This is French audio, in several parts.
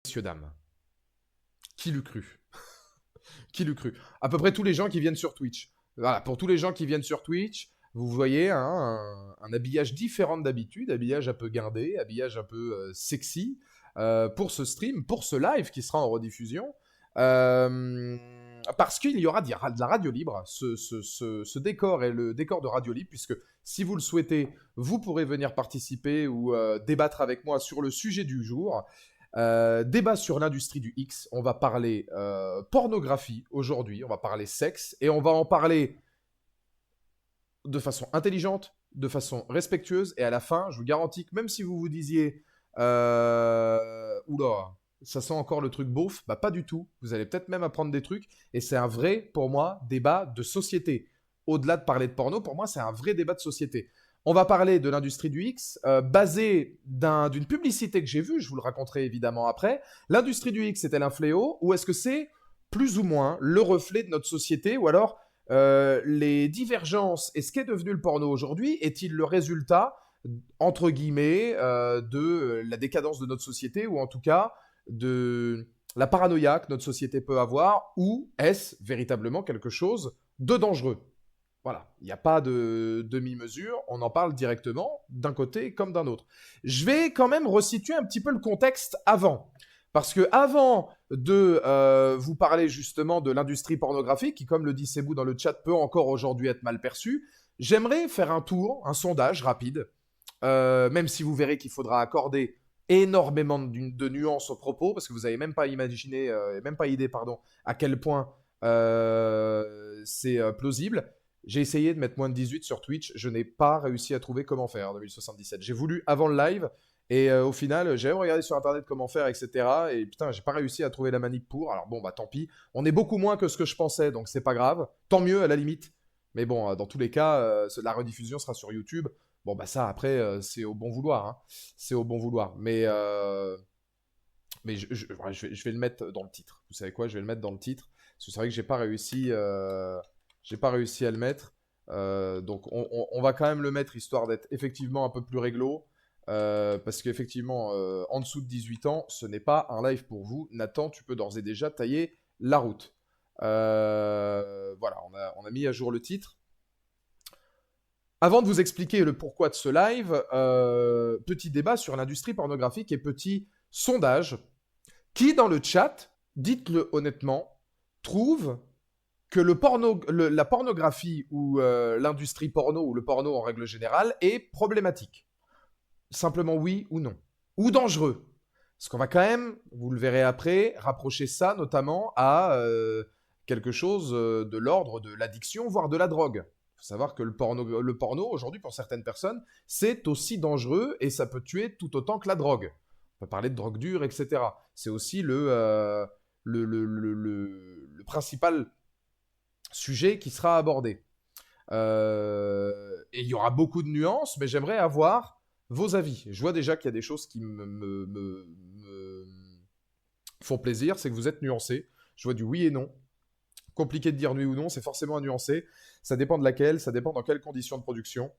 Messieurs, dames, qui l'eût cru? Qui l'eût cru? À peu près tous les gens qui viennent sur Twitch. Voilà, pour tous les gens qui viennent sur Twitch, vous voyez hein, un habillage différent d'habitude, habillage un peu guindé, habillage un peu sexy, pour ce stream, pour ce live qui sera en rediffusion. Parce qu'il y aura de la radio libre. Ce décor est le décor de radio libre, puisque si vous le souhaitez, vous pourrez venir participer ou débattre avec moi sur le sujet du jour. Débat sur l'industrie du X. On va parler pornographie aujourd'hui, on va parler sexe, et on va en parler de façon intelligente, de façon respectueuse, et à la fin, je vous garantis que même si vous vous disiez oula, ça sent encore le truc beauf, bah pas du tout. Vous allez peut-être même apprendre des trucs, et c'est un vrai, pour moi, débat de société. Au-delà de parler de porno, pour moi, c'est un vrai débat de société. On va parler de l'industrie du X, basée d'une publicité que j'ai vue, je vous le raconterai évidemment après. L'industrie du X est-elle un fléau, ou est-ce que c'est plus ou moins le reflet de notre société, ou alors les divergences et ce qu'est devenu le porno aujourd'hui est-il le résultat, entre guillemets, de la décadence de notre société, ou en tout cas de la paranoïa que notre société peut avoir, ou est-ce véritablement quelque chose de dangereux? Voilà, il n'y a pas de demi-mesure, on en parle directement d'un côté comme d'un autre. Je vais quand même resituer un petit peu le contexte avant. Parce que avant de vous parler justement de l'industrie pornographique, qui comme le dit Sebou dans le chat peut encore aujourd'hui être mal perçue, j'aimerais faire un tour, un sondage rapide, même si vous verrez qu'il faudra accorder énormément de nuances aux propos, parce que vous n'avez même pas imaginé, même pas idée, pardon, à quel point c'est plausible. J'ai essayé de mettre moins de 18 sur Twitch, je n'ai pas réussi à trouver comment faire en 2077. J'ai voulu avant le live, et au final, j'ai regardé sur internet comment faire, etc. Et putain, j'ai pas réussi à trouver la manip pour. Alors bon, bah tant pis. On est beaucoup moins que ce que je pensais, donc c'est pas grave. Tant mieux à la limite. Mais bon, dans tous les cas, la rediffusion sera sur YouTube. Bon, bah ça, après, c'est au bon vouloir. Hein. C'est au bon vouloir. Mais je vais le mettre dans le titre. Vous savez quoi? Je vais le mettre dans le titre. Parce que c'est vrai que j'ai pas réussi à le mettre. Donc on va quand même le mettre, histoire d'être effectivement un peu plus réglo. Parce qu'effectivement, en dessous de 18 ans, ce n'est pas un live pour vous. Nathan, tu peux d'ores et déjà tailler la route. Voilà, on a mis à jour le titre. Avant de vous expliquer le pourquoi de ce live, petit débat sur l'industrie pornographique et petit sondage. Qui dans le chat, dites-le honnêtement, trouve que la pornographie ou l'industrie porno ou le porno en règle générale est problématique? Simplement oui ou non. Ou dangereux. Parce qu'on va quand même, vous le verrez après, rapprocher ça notamment à quelque chose de l'ordre de l'addiction, voire de la drogue. Il faut savoir que le porno aujourd'hui, pour certaines personnes, c'est aussi dangereux et ça peut tuer tout autant que la drogue. On peut parler de drogue dure, etc. C'est aussi le principal sujet qui sera abordé. Et il y aura beaucoup de nuances, mais j'aimerais avoir vos avis. Je vois déjà qu'il y a des choses qui me font plaisir, c'est que vous êtes nuancés. Je vois du oui et non. Compliqué de dire oui ou non, c'est forcément à nuancer. Ça dépend de laquelle, ça dépend dans quelles conditions de production.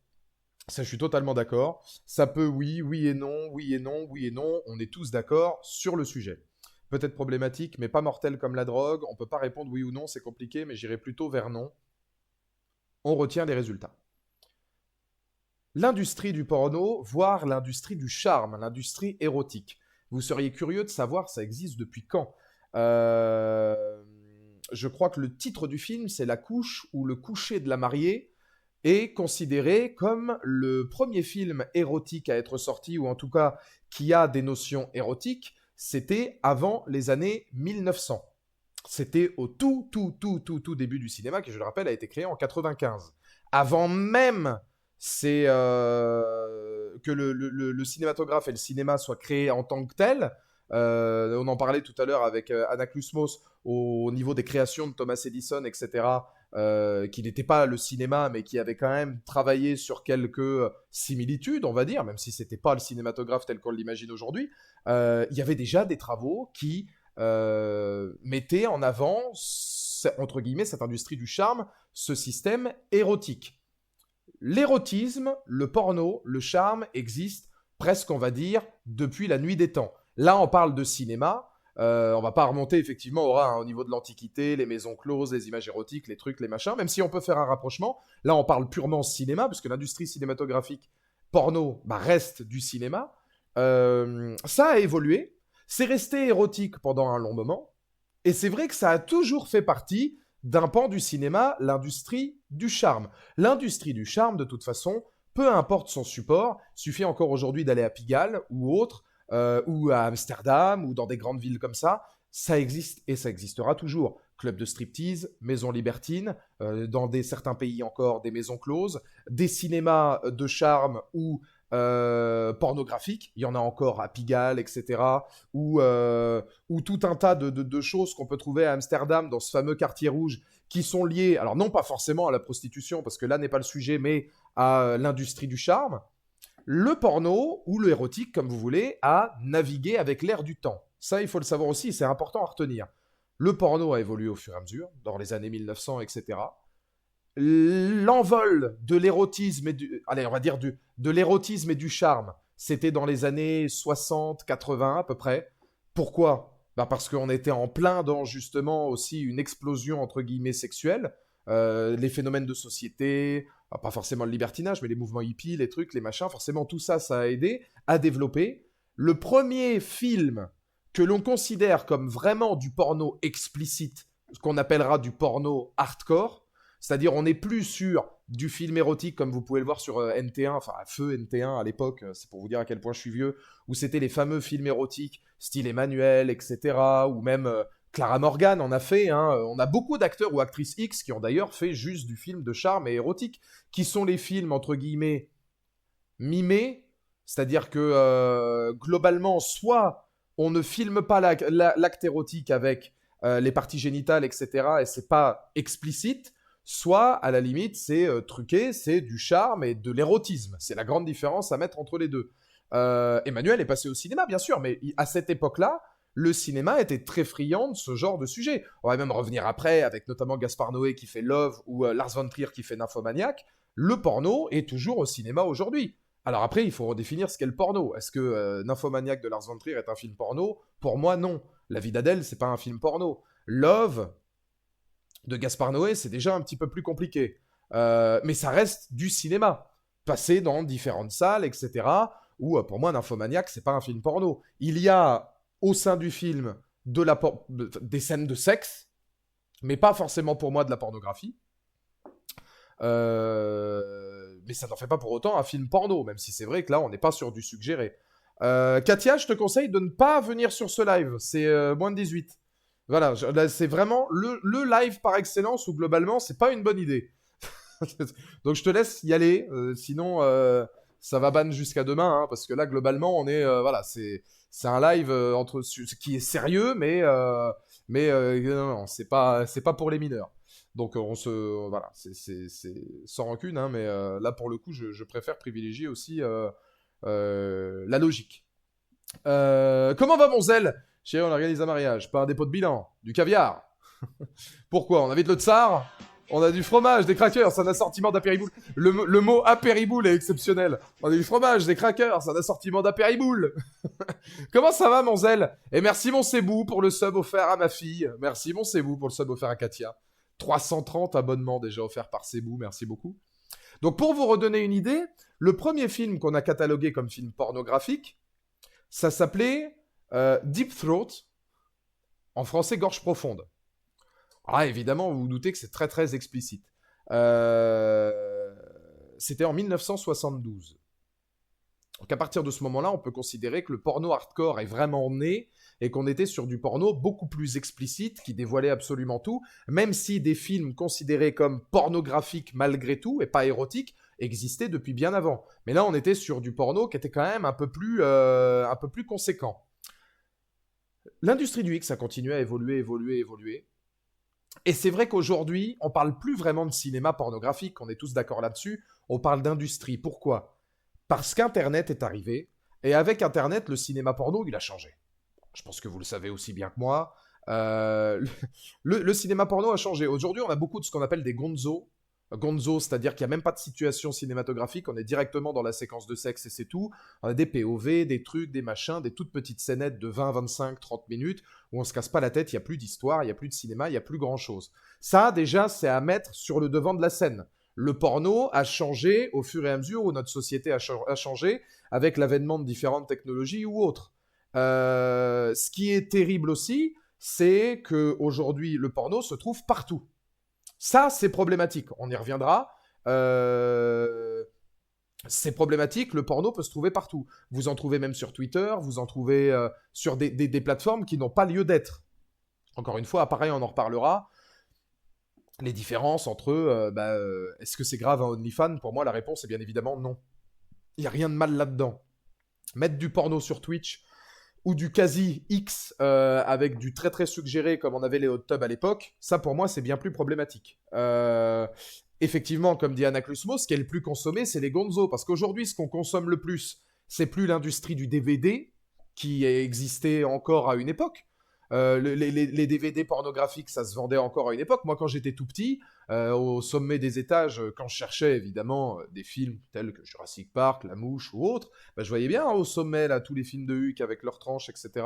Ça, je suis totalement d'accord. Ça peut oui, oui et non, oui et non, oui et non. On est tous d'accord sur le sujet. Peut-être problématique, mais pas mortel comme la drogue. On peut pas répondre oui ou non, c'est compliqué, mais j'irai plutôt vers non. On retient les résultats. L'industrie du porno, voire l'industrie du charme, l'industrie érotique. Vous seriez curieux de savoir ça existe depuis quand. Je crois que le titre du film, c'est La couche ou le coucher de la mariée, est considéré comme le premier film érotique à être sorti, ou en tout cas qui a des notions érotiques. C'était avant les années 1900. C'était au tout début du cinéma, qui, je le rappelle, a été créé en 95. Avant même que le cinématographe et le cinéma soient créés en tant que tels. On en parlait tout à l'heure avec Anna Klusmos au niveau des créations de Thomas Edison, etc., qui n'était pas le cinéma, mais qui avait quand même travaillé sur quelques similitudes, on va dire, même si c'était pas le cinématographe tel qu'on l'imagine aujourd'hui. Il y avait déjà des travaux qui mettaient en avant, entre guillemets, cette industrie du charme, ce système érotique. L'érotisme, le porno, le charme existent presque, on va dire, depuis la nuit des temps. Là, on parle de cinéma. On va pas remonter effectivement au niveau de l'Antiquité, les maisons closes, les images érotiques, les trucs, les machins, même si on peut faire un rapprochement. Là, on parle purement cinéma, puisque l'industrie cinématographique porno reste du cinéma. Ça a évolué, c'est resté érotique pendant un long moment, et c'est vrai que ça a toujours fait partie d'un pan du cinéma, l'industrie du charme. L'industrie du charme, de toute façon, peu importe son support, suffit encore aujourd'hui d'aller à Pigalle ou autre, ou à Amsterdam, ou dans des grandes villes comme ça existe et ça existera toujours. Club de striptease, maisons libertines, dans certains pays encore des maisons closes, des cinémas de charme ou pornographiques, il y en a encore à Pigalle, etc., ou tout un tas de choses qu'on peut trouver à Amsterdam, dans ce fameux quartier rouge, qui sont liées, alors non pas forcément à la prostitution, parce que là n'est pas le sujet, mais à l'industrie du charme. Le porno, ou le érotique, comme vous voulez, a navigué avec l'air du temps. Ça, il faut le savoir aussi, c'est important à retenir. Le porno a évolué au fur et à mesure, dans les années 1900, etc. L'envol de l'érotisme allez, on va dire de l'érotisme et du charme, c'était dans les années 60, 80 à peu près. Pourquoi? Parce qu'on était en plein dans justement aussi une explosion entre guillemets sexuelle, les phénomènes de société, pas forcément le libertinage, mais les mouvements hippies, les trucs, les machins, forcément tout ça, ça a aidé à développer. Le premier film que l'on considère comme vraiment du porno explicite, ce qu'on appellera du porno hardcore, c'est-à-dire on n'est plus sur du film érotique comme vous pouvez le voir sur NT1, enfin Feu NT1 à l'époque, c'est pour vous dire à quel point je suis vieux, où c'était les fameux films érotiques, style Emmanuel, etc., ou même Clara Morgan en a fait, hein. On a beaucoup d'acteurs ou actrices X qui ont d'ailleurs fait juste du film de charme et érotique, qui sont les films, entre guillemets, mimés, c'est-à-dire que globalement, soit on ne filme pas l'acte érotique avec les parties génitales, etc., et c'est pas explicite, soit, à la limite, c'est truqué, c'est du charme et de l'érotisme. C'est la grande différence à mettre entre les deux. Emmanuel est passé au cinéma, bien sûr, mais à cette époque-là, le cinéma était très friand de ce genre de sujet. On va même revenir après, avec notamment Gaspard Noé qui fait Love ou Lars von Trier qui fait Nymphomaniac. Le porno est toujours au cinéma aujourd'hui. Alors après, il faut redéfinir ce qu'est le porno. Est-ce que Nymphomaniac de Lars von Trier est un film porno? Pour moi, non. La vie d'Adèle, c'est pas un film porno. Love de Gaspard Noé, c'est déjà un petit peu plus compliqué. Mais ça reste du cinéma, passé dans différentes salles, etc. Où, pour moi, Nymphomaniac, c'est pas un film porno. Il y a, au sein du film, des scènes de sexe, mais pas forcément pour moi de la pornographie. Mais ça n'en fait pas pour autant un film porno, même si c'est vrai que là, on n'est pas sur du suggéré. Katia, je te conseille de ne pas venir sur ce live, c'est moins de 18. Voilà, là, c'est vraiment le live par excellence où globalement, c'est pas une bonne idée. Donc je te laisse y aller, sinon ça va ban jusqu'à demain, hein, parce que là, globalement, on est, voilà, c'est un live qui est sérieux, mais non, c'est pas pour les mineurs. Donc voilà, c'est sans rancune, hein, mais là pour le coup, je préfère privilégier aussi la logique. Comment va mon zèle? Chérie, on organise un mariage, pas un dépôt de bilan, du caviar. Pourquoi? On invite le tsar, on a du fromage, des crackers, c'est un assortiment d'apériboule. Le mot apériboule est exceptionnel. On a du fromage, des crackers, c'est un assortiment d'apériboule. Comment ça va, mon zèle? Et merci, mon Cébou, pour le sub offert à ma fille. Merci, mon Cébou, pour le sub offert à Katia. 330 abonnements déjà offerts par Cébou, merci beaucoup. Donc, pour vous redonner une idée, le premier film qu'on a catalogué comme film pornographique, ça s'appelait Deep Throat, en français Gorge Profonde. Ah, évidemment, vous vous doutez que c'est très très explicite. C'était en 1972. Donc à partir de ce moment-là, on peut considérer que le porno hardcore est vraiment né et qu'on était sur du porno beaucoup plus explicite, qui dévoilait absolument tout, même si des films considérés comme pornographiques malgré tout, et pas érotiques, existaient depuis bien avant. Mais là, on était sur du porno qui était quand même un peu plus conséquent. L'industrie du X a continué à évoluer. Et c'est vrai qu'aujourd'hui, on parle plus vraiment de cinéma pornographique, on est tous d'accord là-dessus, on parle d'industrie. Pourquoi? Parce qu'Internet est arrivé, et avec Internet, le cinéma porno, il a changé. Je pense que vous le savez aussi bien que moi. Le cinéma porno a changé. Aujourd'hui, on a beaucoup de ce qu'on appelle des gonzos. Gonzo, c'est-à-dire qu'il n'y a même pas de situation cinématographique, on est directement dans la séquence de sexe et c'est tout. On a des POV, des trucs, des machins, des toutes petites scénettes de 20, 25, 30 minutes où on se casse pas la tête, il n'y a plus d'histoire, il n'y a plus de cinéma, il n'y a plus grand-chose. Ça, déjà, c'est à mettre sur le devant de la scène. Le porno a changé au fur et à mesure où notre société a changé avec l'avènement de différentes technologies ou autres. Ce qui est terrible aussi, c'est qu'aujourd'hui, le porno se trouve partout. Ça, c'est problématique. On y reviendra. C'est problématique. Le porno peut se trouver partout. Vous en trouvez même sur Twitter, vous en trouvez sur des plateformes qui n'ont pas lieu d'être. Encore une fois, pareil, on en reparlera. Les différences entre est-ce que c'est grave un OnlyFans? Pour moi, la réponse est bien évidemment non. Il n'y a rien de mal là-dedans. Mettre du porno sur Twitch ou du quasi X avec du très très suggéré comme on avait les hot tubs à l'époque, ça pour moi c'est bien plus problématique. Effectivement, comme dit Anaclusmo, ce qui est le plus consommé, c'est les gonzos. Parce qu'aujourd'hui, ce qu'on consomme le plus, c'est plus l'industrie du DVD qui existait encore à une époque. Les DVD pornographiques, ça se vendait encore à une époque. Moi, quand j'étais tout petit, au sommet des étages, quand je cherchais évidemment des films tels que Jurassic Park, La Mouche ou autres, bah, je voyais bien au sommet là tous les films de Huck avec leurs tranches, etc.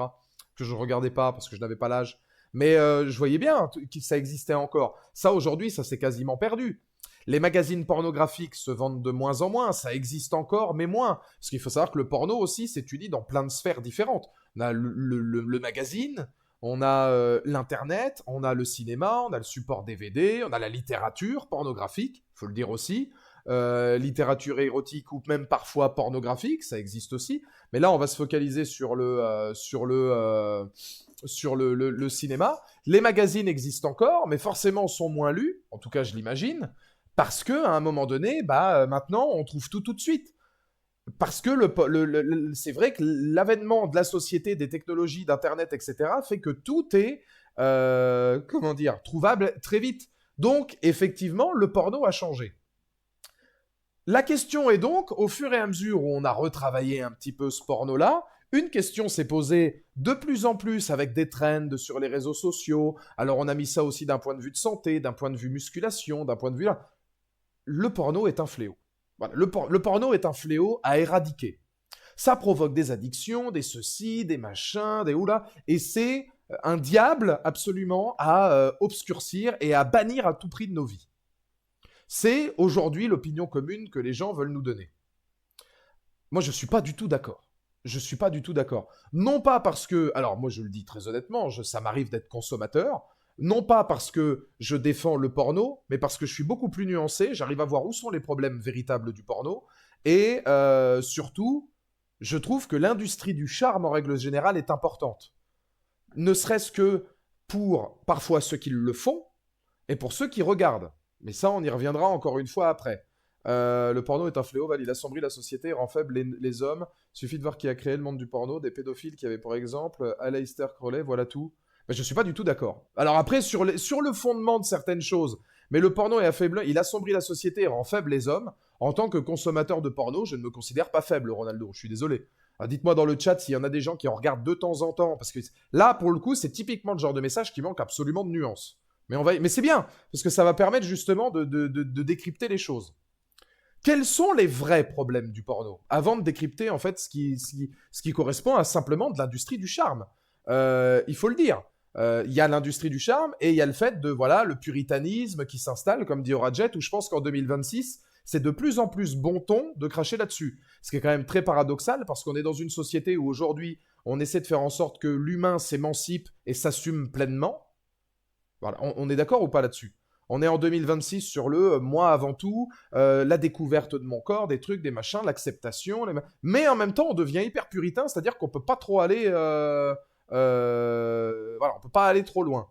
que je ne regardais pas parce que je n'avais pas l'âge. Mais je voyais bien que ça existait encore. Ça, aujourd'hui, ça s'est quasiment perdu. Les magazines pornographiques se vendent de moins en moins, ça existe encore, mais moins. Parce qu'il faut savoir que le porno aussi s'étudie dans plein de sphères différentes. On a le magazine, on a l'internet, on a le cinéma, on a le support DVD, on a la littérature pornographique, faut le dire aussi. Littérature érotique ou même parfois pornographique, ça existe aussi. Mais là, on va se focaliser sur le cinéma. Les magazines existent encore, mais forcément sont moins lus, en tout cas je l'imagine, parce qu'à un moment donné, maintenant, on trouve tout de suite. Parce que c'est vrai que l'avènement de la société, des technologies, d'Internet, etc., fait que tout est, trouvable très vite. Donc, effectivement, le porno a changé. La question est donc, au fur et à mesure où on a retravaillé un petit peu ce porno-là, une question s'est posée de plus en plus avec des trends sur les réseaux sociaux. Alors, on a mis ça aussi d'un point de vue de santé, d'un point de vue musculation, d'un point de vue là. Le porno est un fléau. Voilà, le porno est un fléau à éradiquer. Ça provoque des addictions, des ceci, des machins, des oula, et c'est un diable absolument à obscurcir et à bannir à tout prix de nos vies. C'est aujourd'hui l'opinion commune que les gens veulent nous donner. Moi, je ne suis pas du tout d'accord. Je ne suis pas du tout d'accord. Non pas parce que, alors moi je le dis très honnêtement, ça m'arrive d'être consommateur, non pas parce que je défends le porno, mais parce que je suis beaucoup plus nuancé, j'arrive à voir où sont les problèmes véritables du porno, et surtout, je trouve que l'industrie du charme, en règle générale, est importante. Ne serait-ce que pour, parfois, ceux qui le font, et pour ceux qui regardent. Mais ça, on y reviendra encore une fois après. Le porno est un fléau, il assombrit la société, rend faibles les hommes. Il suffit de voir qui a créé le monde du porno, des pédophiles qui avaient, par exemple, Aleister Crowley, voilà tout. Mais je ne suis pas du tout d'accord. Alors après, sur le fondement de certaines choses, mais le porno est affaiblant, il assombrit la société et rend faibles les hommes. En tant que consommateur de porno, je ne me considère pas faible, Ronaldo. Je suis désolé. Alors, dites-moi dans le chat s'il y en a des gens qui en regardent de temps en temps. Parce que là, pour le coup, c'est typiquement le genre de message qui manque absolument de nuances. Mais c'est bien, parce que ça va permettre justement de décrypter les choses. Quels sont les vrais problèmes du porno? Avant de décrypter, en fait, ce qui correspond à simplement de l'industrie du charme. Il faut le dire. Il y a l'industrie du charme et il y a le fait de, voilà, le puritanisme qui s'installe, comme dit Orajet, où je pense qu'en 2026, c'est de plus en plus bon ton de cracher là-dessus. Ce qui est quand même très paradoxal parce qu'on est dans une société où aujourd'hui, on essaie de faire en sorte que l'humain s'émancipe et s'assume pleinement. Voilà, on est d'accord ou pas là-dessus? On est en 2026 sur le moi avant tout, la découverte de mon corps, des trucs, des machins, l'acceptation. Mais en même temps, on devient hyper puritain, c'est-à-dire qu'on peut pas trop aller, voilà, on peut pas aller trop loin.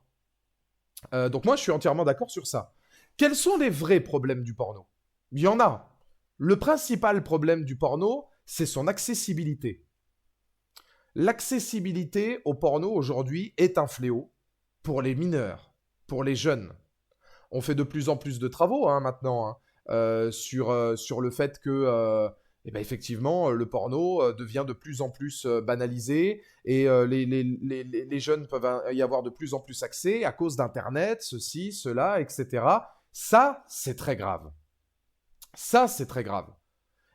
Donc moi, je suis entièrement d'accord sur ça. Quels sont les vrais problèmes du porno? Il y en a. Le principal problème du porno, c'est son accessibilité. L'accessibilité au porno aujourd'hui est un fléau pour les mineurs, pour les jeunes. On fait de plus en plus de travaux maintenant sur le fait que, effectivement, le porno devient de plus en plus banalisé et les jeunes peuvent y avoir de plus en plus accès à cause d'Internet, ceci, cela, etc. Ça, c'est très grave. Ça, c'est très grave.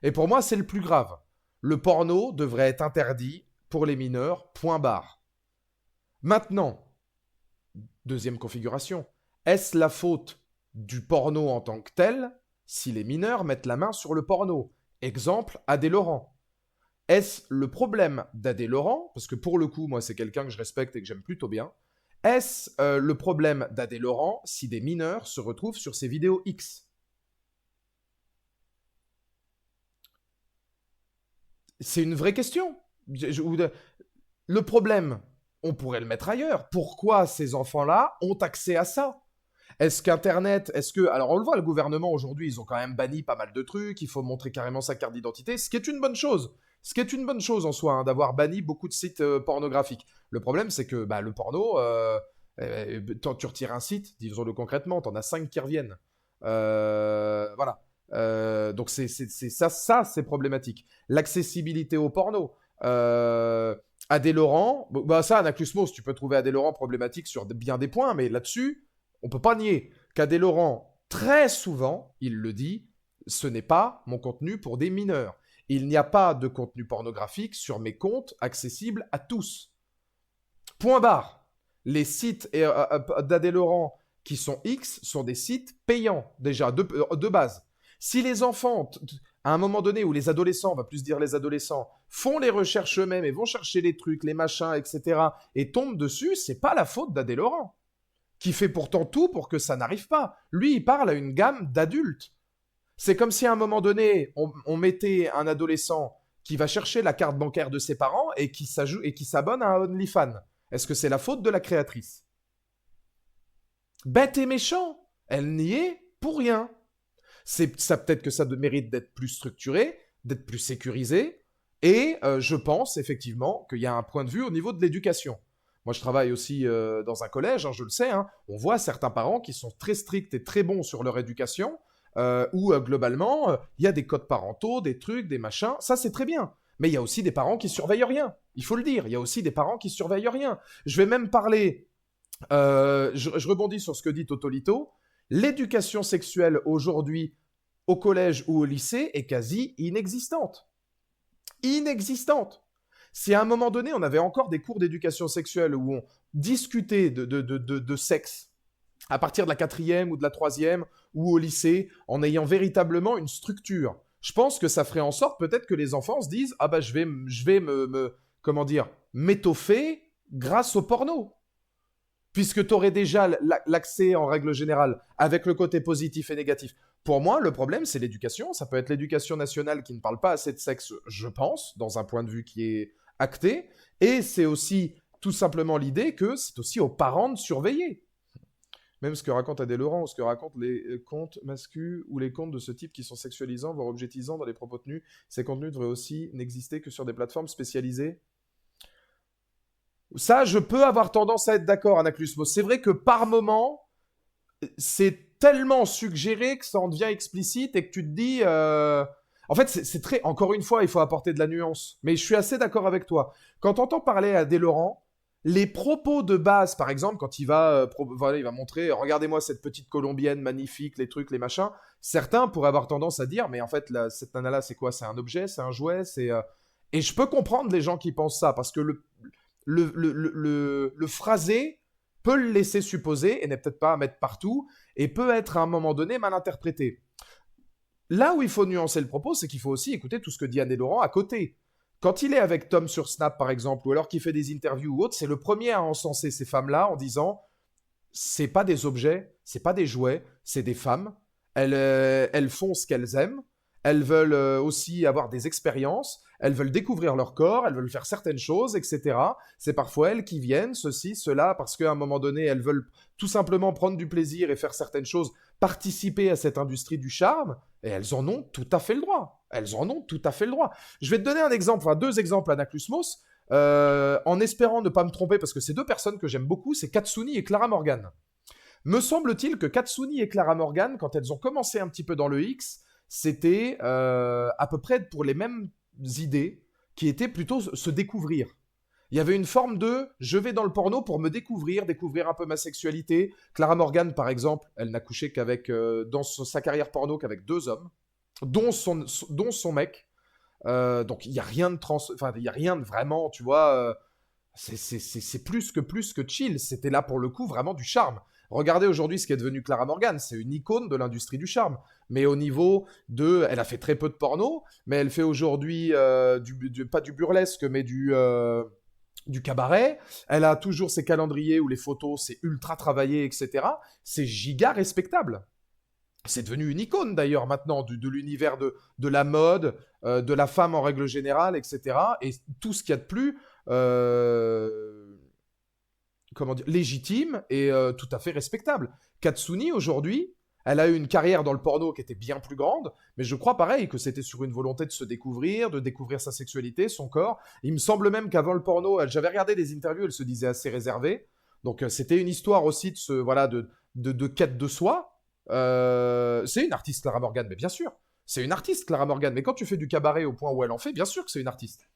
Et pour moi, c'est le plus grave. Le porno devrait être interdit pour les mineurs, point barre. Maintenant, deuxième configuration, est-ce la faute du porno en tant que tel si les mineurs mettent la main sur le porno? Exemple, Adé Laurent. Est-ce le problème d'Adé Laurent, parce que pour le coup, moi, c'est quelqu'un que je respecte et que j'aime plutôt bien, est-ce le problème d'Adé Laurent si des mineurs se retrouvent sur ces vidéos X? C'est une vraie question. Le problème, on pourrait le mettre ailleurs. Pourquoi ces enfants-là ont accès à ça? Est-ce qu'Internet, est-ce que... Alors on le voit, le gouvernement aujourd'hui, ils ont quand même banni pas mal de trucs, il faut montrer carrément sa carte d'identité, ce qui est une bonne chose. Ce qui est une bonne chose en soi, hein, d'avoir banni beaucoup de sites pornographiques. Le problème, c'est que le porno, quand tu retires un site, disons-le concrètement, t'en as 5 qui reviennent. Voilà. Donc ça c'est problématique. L'accessibilité au porno. Adé Laurent, ça, Anaclusmos, tu peux trouver Adé Laurent problématique sur bien des points, mais là-dessus, on peut pas nier qu'Adé Laurent, très souvent, il le dit, ce n'est pas mon contenu pour des mineurs. Il n'y a pas de contenu pornographique sur mes comptes accessibles à tous. Point barre. Les sites d'Adé Laurent qui sont X sont des sites payants, déjà, de base. Si les enfants, à un moment donné où les adolescents, on va plus dire les adolescents, font les recherches eux-mêmes et vont chercher les trucs, les machins, etc., et tombent dessus, c'est pas la faute d'Adé Laurent, qui fait pourtant tout pour que ça n'arrive pas. Lui, il parle à une gamme d'adultes. C'est comme si à un moment donné, on mettait un adolescent qui va chercher la carte bancaire de ses parents et qui s'abonne à un OnlyFans. Est-ce que c'est la faute de la créatrice? Bête et méchant, elle n'y est pour rien. Ça peut-être que ça mérite d'être plus structuré, d'être plus sécurisé, et je pense effectivement qu'il y a un point de vue au niveau de l'éducation. Moi, je travaille aussi dans un collège, hein, je le sais, hein, on voit certains parents qui sont très stricts et très bons sur leur éducation, où globalement, il y a des codes parentaux, des trucs, des machins, ça c'est très bien. Mais il y a aussi des parents qui surveillent rien, il faut le dire, il y a aussi des parents qui surveillent rien. Je vais même parler, je rebondis sur ce que dit Totolito, l'éducation sexuelle aujourd'hui au collège ou au lycée est quasi inexistante. Inexistante. Si à un moment donné, on avait encore des cours d'éducation sexuelle où on discutait de sexe à partir de la 4e ou de la 3e ou au lycée, en ayant véritablement une structure, je pense que ça ferait en sorte peut-être que les enfants se disent « Ah bah je vais comment dire, m'étoffer grâce au porno ». Puisque tu aurais déjà l'accès en règle générale avec le côté positif et négatif. Pour moi, le problème, c'est l'éducation. Ça peut être l'éducation nationale qui ne parle pas assez de sexe, je pense, dans un point de vue qui est acté. Et c'est aussi tout simplement l'idée que c'est aussi aux parents de surveiller. Même ce que raconte Adé Laurent, ou ce que racontent les comptes masculins ou les comptes de ce type qui sont sexualisants, voire objetisants dans les propos tenus, ces contenus devraient aussi n'exister que sur des plateformes spécialisées. Ça, je peux avoir tendance à être d'accord, Anaclusmos. C'est vrai que par moment, c'est tellement suggéré que ça en devient explicite et que tu te dis... En fait, c'est très... Encore une fois, il faut apporter de la nuance. Mais je suis assez d'accord avec toi. Quand on entend parler à Adé Laurent, les propos de base, par exemple, quand il va montrer « Regardez-moi cette petite Colombienne magnifique, les trucs, les machins », certains pourraient avoir tendance à dire « Mais en fait, cette nana-là, c'est quoi? C'est un objet? C'est un jouet? C'est... Et je peux comprendre les gens qui pensent ça, parce que le phrasé peut le laisser supposer, et n'est peut-être pas à mettre partout, et peut être à un moment donné mal interprété. Là où il faut nuancer le propos, c'est qu'il faut aussi écouter tout ce que dit Adé Laurent à côté. Quand il est avec Tom sur Snap, par exemple, ou alors qu'il fait des interviews ou autre, c'est le premier à encenser ces femmes-là en disant « c'est pas des objets, c'est pas des jouets, c'est des femmes, elles font ce qu'elles aiment, elles veulent aussi avoir des expériences, elles veulent découvrir leur corps, elles veulent faire certaines choses, etc. C'est parfois elles qui viennent, ceci, cela, parce qu'à un moment donné, elles veulent tout simplement prendre du plaisir et faire certaines choses, participer à cette industrie du charme, et elles en ont tout à fait le droit. Elles en ont tout à fait le droit. Je vais te donner un exemple, enfin 2 exemples, Anaclusmos, en espérant ne pas me tromper, parce que c'est 2 personnes que j'aime beaucoup, c'est Katsuni et Clara Morgan. Me semble-t-il que Katsuni et Clara Morgan, quand elles ont commencé un petit peu dans le X, c'était à peu près pour les mêmes idées qui étaient plutôt se découvrir. Il y avait une forme de je vais dans le porno pour me découvrir un peu ma sexualité. Clara Morgan, par exemple, elle n'a couché qu'avec, dans sa carrière porno qu'avec 2 hommes, dont son mec. Donc il n'y a rien de enfin, il y a rien de vraiment, tu vois. C'est plus que chill. C'était là pour le coup vraiment du charme. Regardez aujourd'hui ce qui est devenu Clara Morgan. C'est une icône de l'industrie du charme. Mais au niveau de. Elle a fait très peu de porno, mais elle fait aujourd'hui pas du burlesque, mais du cabaret. Elle a toujours ses calendriers où les photos, c'est ultra travaillé, etc. C'est giga respectable. C'est devenu une icône d'ailleurs maintenant de l'univers de la mode, de la femme en règle générale, etc. Et tout ce qu'il y a de plus comment dire, légitime et tout à fait respectable. Katsuni aujourd'hui, elle a eu une carrière dans le porno qui était bien plus grande, mais je crois pareil que c'était sur une volonté de se découvrir, de découvrir sa sexualité, son corps. Il me semble même qu'avant le porno, j'avais regardé des interviews, elle se disait assez réservée. Donc c'était une histoire aussi de quête de soi. C'est une artiste, Clara Morgan, mais bien sûr. C'est une artiste, Clara Morgan. Mais quand tu fais du cabaret au point où elle en fait, bien sûr que c'est une artiste.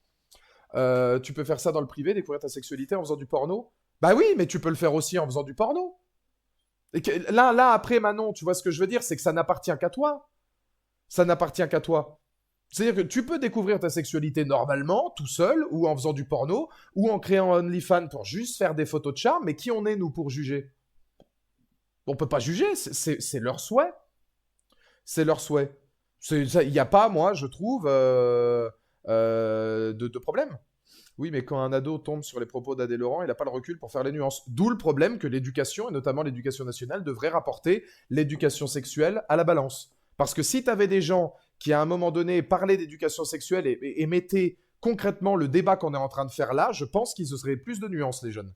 Tu peux faire ça dans le privé, découvrir ta sexualité en faisant du porno. Bah oui, mais tu peux le faire aussi en faisant du porno. Et là, après, Manon, tu vois ce que je veux dire, c'est que ça n'appartient qu'à toi. Ça n'appartient qu'à toi. C'est-à-dire que tu peux découvrir ta sexualité normalement, tout seul, ou en faisant du porno, ou en créant un OnlyFans pour juste faire des photos de charme, mais qui on est, nous, pour juger? On peut pas juger, c'est leur souhait. C'est leur souhait. Il n'y a pas, moi, je trouve, de problème. Oui, mais quand un ado tombe sur les propos d'Adé Laurent, il n'a pas le recul pour faire les nuances. D'où le problème que l'éducation, et notamment l'éducation nationale, devrait rapporter l'éducation sexuelle à la balance. Parce que si tu avais des gens qui, à un moment donné, parlaient d'éducation sexuelle et mettaient concrètement le débat qu'on est en train de faire là, je pense qu'ils seraient plus de nuances, les jeunes.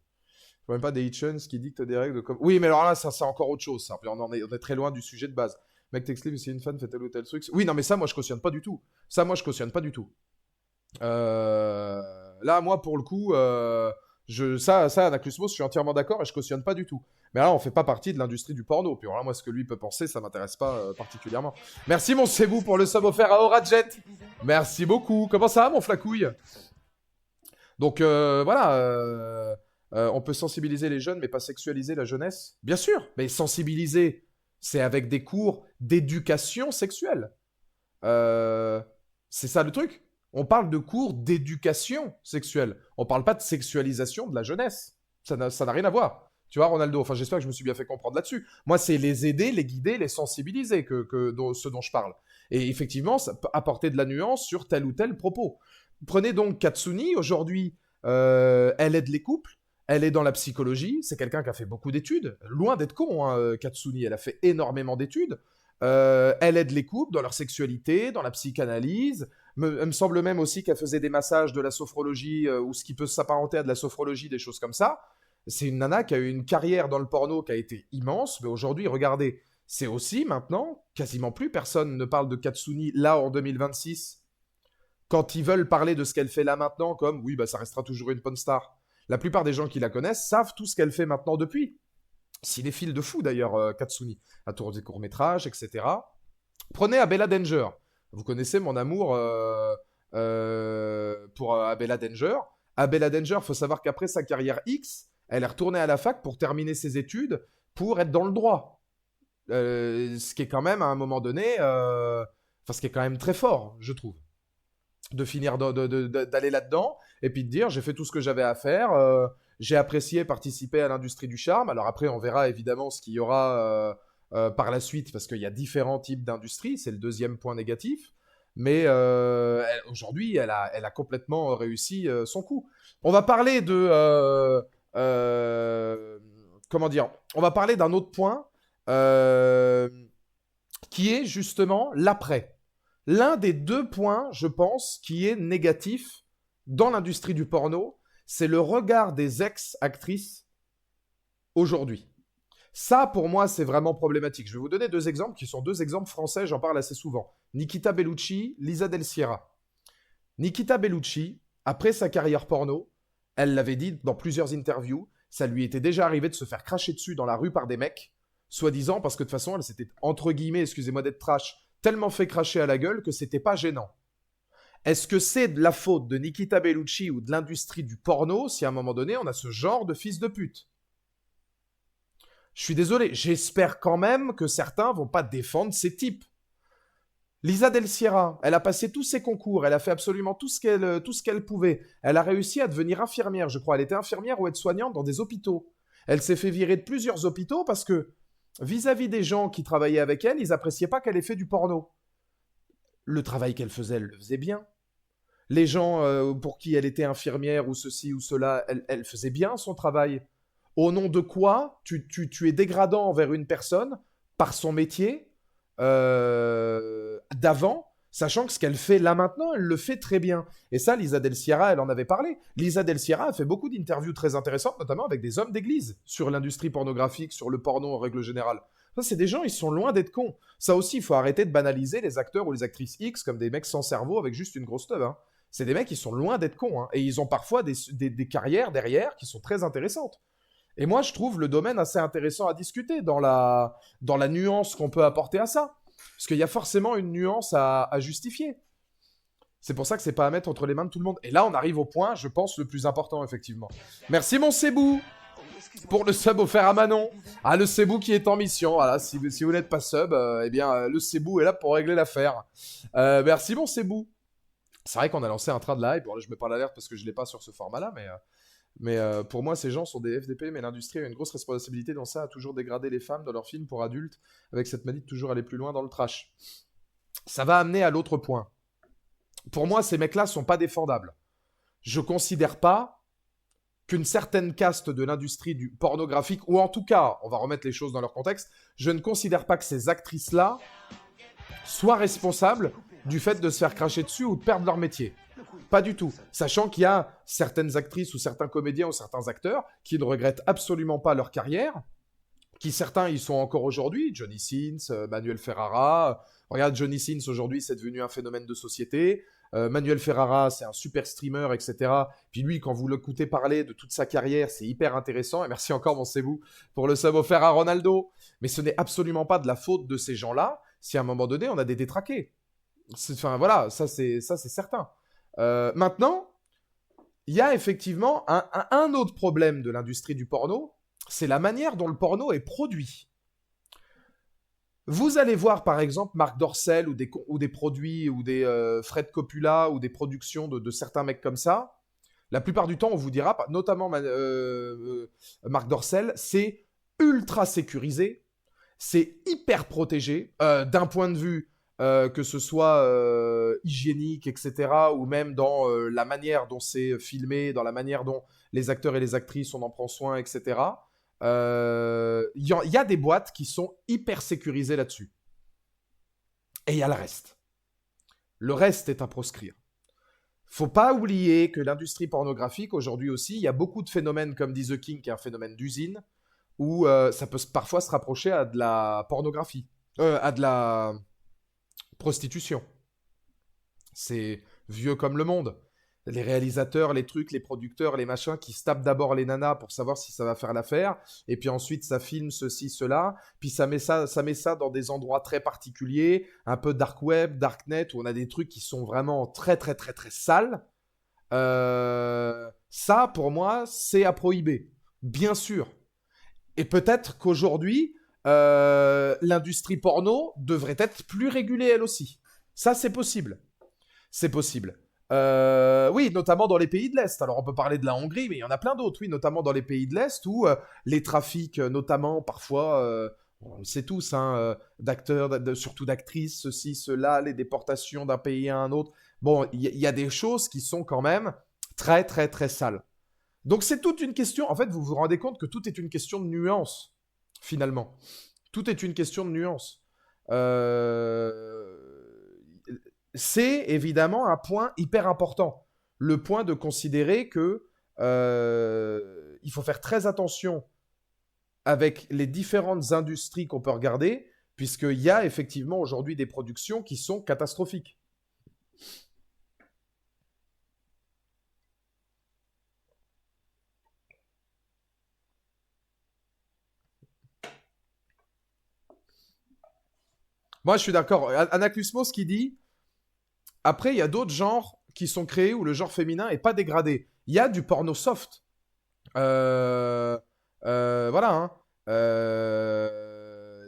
Je ne même pas des Hitchens qui dictent des règles de comme. Oui, mais alors là, ça, c'est encore autre chose. Ça. On est très loin du sujet de base. Mec, t'expliques si une fan fait tel ou tel truc. Oui, non, mais ça, moi, je cautionne pas du tout. Ça, moi, je cautionne pas du tout. Là, moi, pour le coup, Anaclusmos, je suis entièrement d'accord et je cautionne pas du tout. Mais là, on fait pas partie de l'industrie du porno. Puis alors là, moi, ce que lui peut penser, ça m'intéresse pas particulièrement. Merci, mon Sebou, pour le sub offert à Aurajet. Merci beaucoup. Comment ça va, mon flacouille? Donc, voilà. On peut sensibiliser les jeunes, mais pas sexualiser la jeunesse. Bien sûr, mais sensibiliser, c'est avec des cours d'éducation sexuelle. C'est ça le truc. On parle de cours d'éducation sexuelle. On parle pas de sexualisation de la jeunesse. Ça n'a rien à voir. Tu vois, Ronaldo, enfin j'espère que je me suis bien fait comprendre là-dessus. Moi, c'est les aider, les guider, les sensibiliser ce dont je parle. Et effectivement, ça peut apporter de la nuance sur tel ou tel propos. Prenez donc Katsuni, aujourd'hui, elle aide les couples, elle est dans la psychologie, c'est quelqu'un qui a fait beaucoup d'études, loin d'être con, hein, Katsuni, elle a fait énormément d'études. Elle aide les couples dans leur sexualité, dans la psychanalyse. Il me semble même aussi qu'elle faisait des massages de la sophrologie ou ce qui peut s'apparenter à de la sophrologie, des choses comme ça. C'est une nana qui a eu une carrière dans le porno qui a été immense, mais aujourd'hui, regardez, c'est aussi maintenant, quasiment plus personne ne parle de Katsuni là en 2026. Quand ils veulent parler de ce qu'elle fait là maintenant, comme oui, bah ça restera toujours une porn star. La plupart des gens qui la connaissent savent tout ce qu'elle fait maintenant depuis. Cinéphile de fou d'ailleurs, Katsuni. Elle tourne des courts-métrages, etc. Prenez Abella Danger. Vous connaissez mon amour pour Abella Danger. Abella Danger, il faut savoir qu'après sa carrière X, elle est retournée à la fac pour terminer ses études, pour être dans le droit. Ce qui est quand même, à un moment donné, ce qui est quand même très fort, je trouve. De finir d'aller là-dedans, et puis de dire, j'ai fait tout ce que j'avais à faire, j'ai apprécié participer à l'industrie du charme. Alors après, on verra évidemment ce qu'il y aura par la suite, parce qu'il y a différents types d'industries, c'est le deuxième point négatif. Mais aujourd'hui, elle a complètement réussi son coup. On va parler comment dire? On va parler d'un autre point qui est justement l'après. L'un des deux points, je pense, qui est négatif dans l'industrie du porno, c'est le regard des ex-actrices aujourd'hui. Ça, pour moi, c'est vraiment problématique. Je vais vous donner deux exemples qui sont deux exemples français, j'en parle assez souvent. Nikita Bellucci, Lisa Del Sierra. Nikita Bellucci, après sa carrière porno, elle l'avait dit dans plusieurs interviews, ça lui était déjà arrivé de se faire cracher dessus dans la rue par des mecs, soi-disant parce que de toute façon, elle s'était, entre guillemets, excusez-moi d'être trash, tellement fait cracher à la gueule que c'était pas gênant. Est-ce que c'est de la faute de Nikita Bellucci ou de l'industrie du porno si à un moment donné on a ce genre de fils de pute? Je suis désolé, j'espère quand même que certains vont pas défendre ces types. Lisa Del Sierra, elle a passé tous ses concours, elle a fait absolument tout ce qu'elle pouvait. Elle a réussi à devenir infirmière, je crois. Elle était infirmière ou aide-soignante dans des hôpitaux. Elle s'est fait virer de plusieurs hôpitaux parce que, vis-à-vis des gens qui travaillaient avec elle, ils appréciaient pas qu'elle ait fait du porno. Le travail qu'elle faisait, elle le faisait bien. Les gens pour qui elle était infirmière ou ceci ou cela, elle faisait bien son travail. Au nom de quoi tu es dégradant envers une personne par son métier d'avant, sachant que ce qu'elle fait là maintenant, elle le fait très bien. Et ça, Lisa Del Sierra, elle en avait parlé. Lisa Del Sierra a fait beaucoup d'interviews très intéressantes, notamment avec des hommes d'église, sur l'industrie pornographique, sur le porno en règle générale. Ça, c'est des gens, ils sont loin d'être cons. Ça aussi, il faut arrêter de banaliser les acteurs ou les actrices X comme des mecs sans cerveau avec juste une grosse teub. Hein. C'est des mecs qui sont loin d'être cons. Hein. Et ils ont parfois des carrières derrière qui sont très intéressantes. Et moi, je trouve le domaine assez intéressant à discuter dans la nuance qu'on peut apporter à ça. Parce qu'il y a forcément une nuance à justifier. C'est pour ça que c'est pas à mettre entre les mains de tout le monde. Et là, on arrive au point, je pense, le plus important, effectivement. Merci, mon Cébou, pour le sub offert à Manon. Ah, le Cébou qui est en mission. Voilà, si vous n'êtes pas sub, eh bien, le Cébou est là pour régler l'affaire. Merci, mon Cébou. C'est vrai qu'on a lancé un train de live. Bon, là, je mets pas l'alerte parce que je l'ai pas sur ce format-là, mais pour moi, ces gens sont des FDP, mais l'industrie a une grosse responsabilité dans ça, à toujours dégrader les femmes dans leurs films pour adultes, avec cette manie de toujours aller plus loin dans le trash. Ça va amener à l'autre point. Pour moi, ces mecs-là sont pas défendables. Je considère pas qu'une certaine caste de l'industrie du pornographique, ou en tout cas, on va remettre les choses dans leur contexte, je ne considère pas que ces actrices-là soient responsables du fait de se faire cracher dessus ou de perdre leur métier. Pas du tout. Sachant qu'il y a certaines actrices ou certains comédiens ou certains acteurs qui ne regrettent absolument pas leur carrière, qui certains y sont encore aujourd'hui, Johnny Sins, Manuel Ferrara. Regarde, Johnny Sins aujourd'hui, c'est devenu un phénomène de société. Manuel Ferrara, c'est un super streamer, etc. Puis lui, quand vous l'écoutez parler de toute sa carrière, c'est hyper intéressant. Et merci encore, mon Cébou, pour le sub offert à Ronaldo. Mais ce n'est absolument pas de la faute de ces gens-là si à un moment donné, on a des détraqués. Enfin, voilà, ça c'est certain. Maintenant, il y a effectivement un autre problème de l'industrie du porno, c'est la manière dont le porno est produit. Vous allez voir par exemple Marc Dorcel ou des produits ou des Fred Coppola ou des productions de certains mecs comme ça. La plupart du temps, on vous dira, notamment Marc Dorcel, c'est ultra sécurisé, c'est hyper protégé d'un point de vue que ce soit hygiénique, etc., ou même dans la manière dont c'est filmé, dans la manière dont les acteurs et les actrices, on en prend soin, etc. Y a des boîtes qui sont hyper sécurisées là-dessus. Et il y a le reste. Le reste est à proscrire. Faut pas oublier que l'industrie pornographique, aujourd'hui aussi, il y a beaucoup de phénomènes comme dit The King, qui est un phénomène d'usine, où ça peut parfois se rapprocher à de la pornographie, à de la prostitution. C'est vieux comme le monde. Les réalisateurs, les trucs, les producteurs, les machins qui se tapent d'abord les nanas pour savoir si ça va faire l'affaire, et puis ensuite ça filme ceci, cela, puis ça met ça dans des endroits très particuliers, un peu dark web, darknet, où on a des trucs qui sont vraiment très très très très sales. Ça, pour moi, c'est à prohiber, bien sûr. Et peut-être qu'aujourd'hui, l'industrie porno devrait être plus régulée elle aussi. Ça, c'est possible. C'est possible. Oui, notamment dans les pays de l'Est. Alors, on peut parler de la Hongrie, mais il y en a plein d'autres, oui, notamment dans les pays de l'Est où les trafics, notamment parfois, on le sait tous, hein, d'acteurs, surtout d'actrices, ceci, cela, les déportations d'un pays à un autre. Bon, il y a des choses qui sont quand même très, très, très sales. Donc, c'est toute une question. En fait, vous vous rendez compte que tout est une question de nuance, finalement. Tout est une question de nuance. C'est évidemment un point hyper important. Le point de considérer que il faut faire très attention avec les différentes industries qu'on peut regarder, puisqu'il y a effectivement aujourd'hui des productions qui sont catastrophiques. Moi, je suis d'accord. Anaclusmos qui dit après, il y a d'autres genres qui sont créés où le genre féminin est pas dégradé. Il y a du porno soft. Voilà. Hein.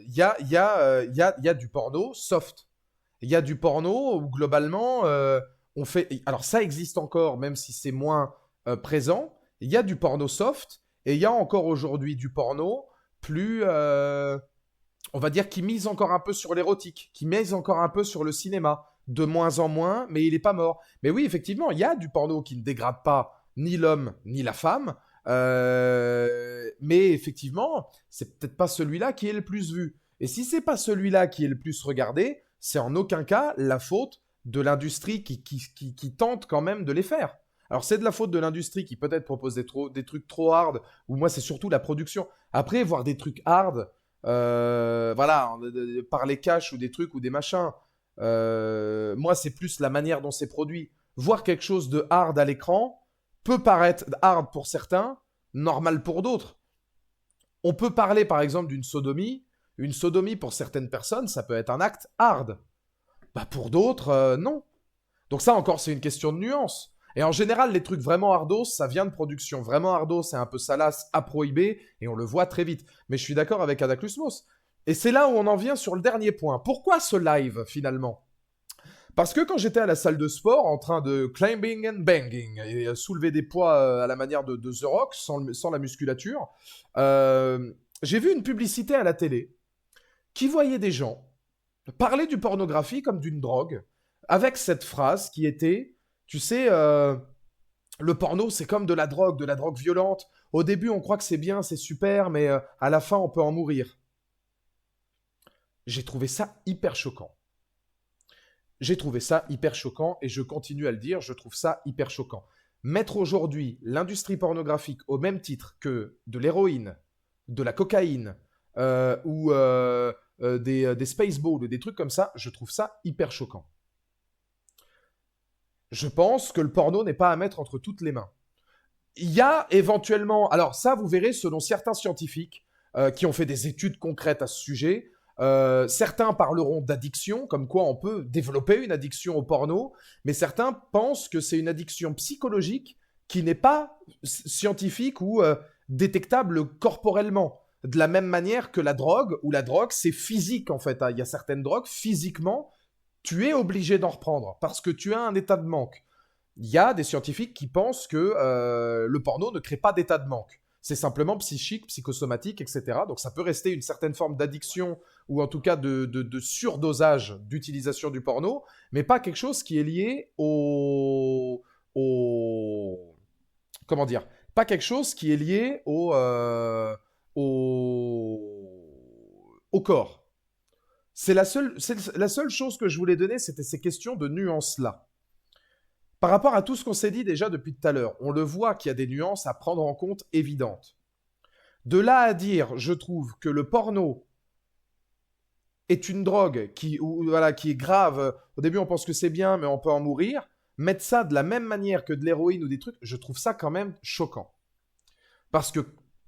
Il y a du porno soft. Il y a du porno où globalement, on fait. Alors ça existe encore, même si c'est moins présent. Il y a du porno soft et il y a encore aujourd'hui du porno plus, on va dire, qui mise encore un peu sur l'érotique, qui mise encore un peu sur le cinéma. De moins en moins, mais il n'est pas mort. Mais oui, effectivement, il y a du porno qui ne dégrade pas ni l'homme ni la femme. Mais effectivement, c'est peut-être pas celui-là qui est le plus vu. Et si c'est pas celui-là qui est le plus regardé, c'est en aucun cas la faute de l'industrie qui tente quand même de les faire. Alors c'est de la faute de l'industrie qui peut-être propose des trucs trop hard, ou moi c'est surtout la production. Après, voir des trucs hard, voilà, par les caches ou des trucs ou des machins, moi c'est plus la manière dont c'est produit. Voir quelque chose de hard à l'écran peut paraître hard pour certains, normal pour d'autres. On peut parler par exemple d'une sodomie. Une sodomie pour certaines personnes, ça peut être un acte hard. Bah pour d'autres, non. Donc ça encore, c'est une question de nuance. Et en général, les trucs vraiment hardos, ça vient de production. Vraiment hardos, c'est un peu salace, à prohiber, et on le voit très vite. Mais je suis d'accord avec Adaclusmos. Et c'est là où on en vient sur le dernier point. Pourquoi ce live, finalement ? Parce que quand j'étais à la salle de sport, en train de climbing and banging, et soulever des poids à la manière de The Rock, sans la musculature, j'ai vu une publicité à la télé qui voyait des gens parler du pornographie comme d'une drogue, avec cette phrase qui était, tu sais, le porno c'est comme de la drogue violente. Au début on croit que c'est bien, c'est super, mais à la fin on peut en mourir. J'ai trouvé ça hyper choquant. J'ai trouvé ça hyper choquant et je continue à le dire, je trouve ça hyper choquant. Mettre aujourd'hui l'industrie pornographique au même titre que de l'héroïne, de la cocaïne ou des spaceballs ou des trucs comme ça, je trouve ça hyper choquant. Je pense que le porno n'est pas à mettre entre toutes les mains. Il y a éventuellement, alors ça vous verrez selon certains scientifiques qui ont fait des études concrètes à ce sujet, certains parleront d'addiction, comme quoi on peut développer une addiction au porno, mais certains pensent que c'est une addiction psychologique qui n'est pas scientifique ou détectable corporellement. De la même manière que la drogue, où la drogue c'est physique en fait. Il y a certaines drogues, physiquement, tu es obligé d'en reprendre parce que tu as un état de manque. Il y a des scientifiques qui pensent que le porno ne crée pas d'état de manque. C'est simplement psychique, psychosomatique, etc. Donc ça peut rester une certaine forme d'addiction ou en tout cas de surdosage d'utilisation du porno, mais pas quelque chose qui est lié comment dire, pas quelque chose qui est lié au corps. C'est la seule chose que je voulais donner, c'était ces questions de nuances-là. Par rapport à tout ce qu'on s'est dit déjà depuis tout à l'heure, on le voit qu'il y a des nuances à prendre en compte évidentes. De là à dire, je trouve que le porno est une drogue qui est grave, au début on pense que c'est bien, mais on peut en mourir, mettre ça de la même manière que de l'héroïne ou des trucs, je trouve ça quand même choquant. Parce que,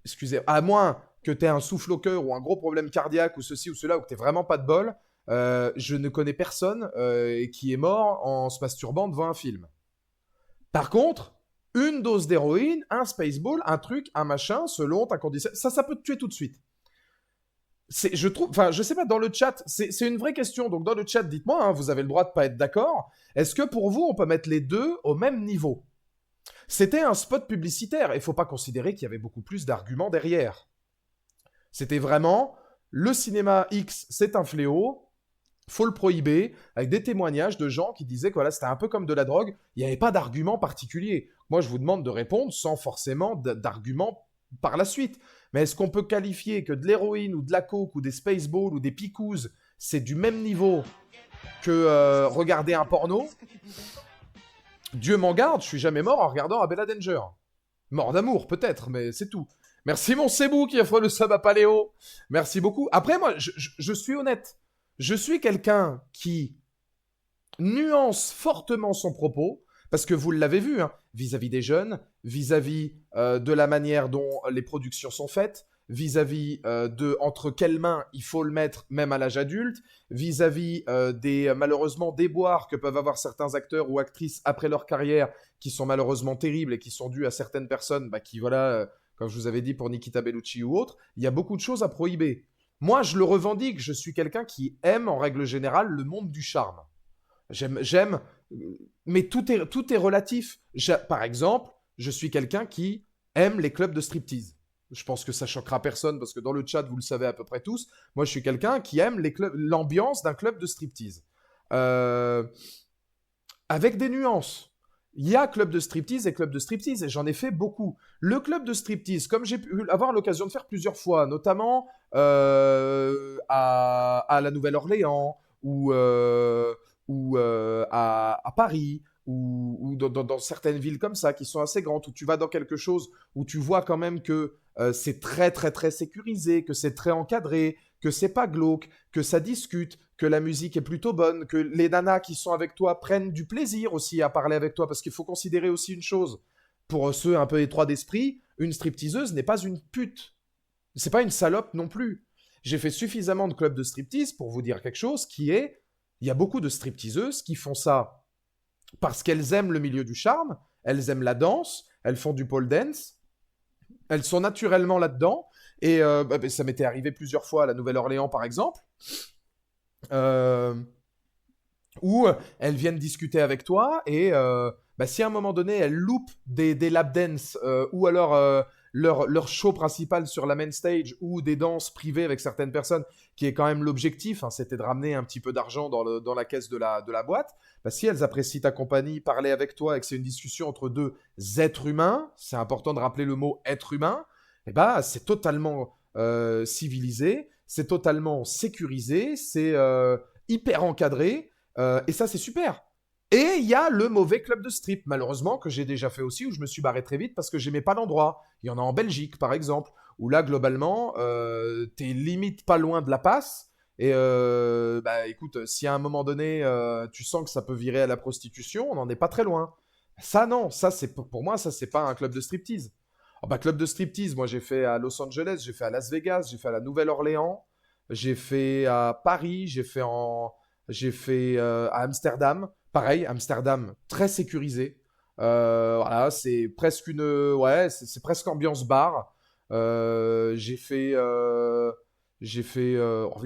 excusez, à moins que tu aies un souffle au cœur ou un gros problème cardiaque ou ceci ou cela, ou que tu n'aies vraiment pas de bol, je ne connais personne qui est mort en se masturbant devant un film. Par contre, une dose d'héroïne, un spaceball, un truc, un machin, selon ta condition, ça peut te tuer tout de suite. Je trouve, enfin, je sais pas, dans le chat, c'est une vraie question. Donc, dans le chat, dites-moi, hein, vous avez le droit de pas être d'accord. Est-ce que pour vous, on peut mettre les deux au même niveau ? C'était un spot publicitaire. Il ne faut pas considérer qu'il y avait beaucoup plus d'arguments derrière. C'était vraiment, le cinéma X, c'est un fléau. Faut le prohiber, avec des témoignages de gens qui disaient que voilà, c'était un peu comme de la drogue, il n'y avait pas d'argument particulier. Moi, je vous demande de répondre sans forcément d'argument par la suite. Mais est-ce qu'on peut qualifier que de l'héroïne ou de la coke ou des spaceballs ou des picouzes, c'est du même niveau que regarder un porno ? Dieu m'en garde, je suis jamais mort en regardant Abella Danger. Mort d'amour, peut-être, mais c'est tout. Merci mon Sebou qui offre le sub à Paléo. Merci beaucoup. Après, moi, je suis honnête. Je suis quelqu'un qui nuance fortement son propos, parce que vous l'avez vu, hein, vis-à-vis des jeunes, vis-à-vis de la manière dont les productions sont faites, vis-à-vis de entre quelles mains il faut le mettre, même à l'âge adulte, vis-à-vis des malheureusement déboires que peuvent avoir certains acteurs ou actrices après leur carrière, qui sont malheureusement terribles et qui sont dus à certaines personnes qui, voilà, comme je vous avais dit pour Nikita Bellucci ou autres, il y a beaucoup de choses à prohiber. Moi, je le revendique, je suis quelqu'un qui aime en règle générale le monde du charme. J'aime, mais tout est relatif. Par exemple, je suis quelqu'un qui aime les clubs de striptease. Je pense que ça choquera personne parce que dans le chat, vous le savez à peu près tous. Moi, je suis quelqu'un qui aime l'ambiance d'un club de striptease. Euh, avec des nuances. Il y a club de striptease et club de striptease, et j'en ai fait beaucoup. Le club de striptease, comme j'ai pu avoir l'occasion de faire plusieurs fois, notamment à la Nouvelle-Orléans, ou à Paris, ou dans certaines villes comme ça, qui sont assez grandes, où tu vas dans quelque chose, où tu vois quand même que c'est très très très sécurisé, que c'est très encadré, que c'est pas glauque, que ça discute, que la musique est plutôt bonne, que les nanas qui sont avec toi prennent du plaisir aussi à parler avec toi, parce qu'il faut considérer aussi une chose, pour ceux un peu étroits d'esprit, une stripteaseuse n'est pas une pute. C'est pas une salope non plus. J'ai fait suffisamment de clubs de striptease pour vous dire quelque chose qui est, il y a beaucoup de stripteaseuses qui font ça parce qu'elles aiment le milieu du charme, elles aiment la danse, elles font du pole dance, elles sont naturellement là-dedans, et ça m'était arrivé plusieurs fois à la Nouvelle-Orléans par exemple, euh, où elles viennent discuter avec toi et si à un moment donné elles loupent des lap dance ou alors leur show principal sur la main stage ou des danses privées avec certaines personnes, qui est quand même l'objectif, hein, c'était de ramener un petit peu d'argent dans la caisse de la boîte, si elles apprécient ta compagnie, parler avec toi et que c'est une discussion entre deux êtres humains, c'est important de rappeler le mot être humain, et c'est totalement civilisé, c'est totalement sécurisé, c'est hyper encadré. Et ça, c'est super. Et il y a le mauvais club de strip, malheureusement, que j'ai déjà fait aussi, où je me suis barré très vite parce que j'aimais pas l'endroit. Il y en a en Belgique, par exemple, où là, globalement, t'es limite pas loin de la passe. Et écoute, si à un moment donné, tu sens que ça peut virer à la prostitution, on n'en est pas très loin. Ça, non, ça, c'est pour moi, ça, c'est pas un club de striptease. Club de striptease, moi, j'ai fait à Los Angeles, j'ai fait à Las Vegas, j'ai fait à la Nouvelle-Orléans, j'ai fait à Paris, j'ai fait à Amsterdam. Pareil, Amsterdam, très sécurisé. Voilà, c'est presque ouais, c'est presque ambiance bar. Oh oui,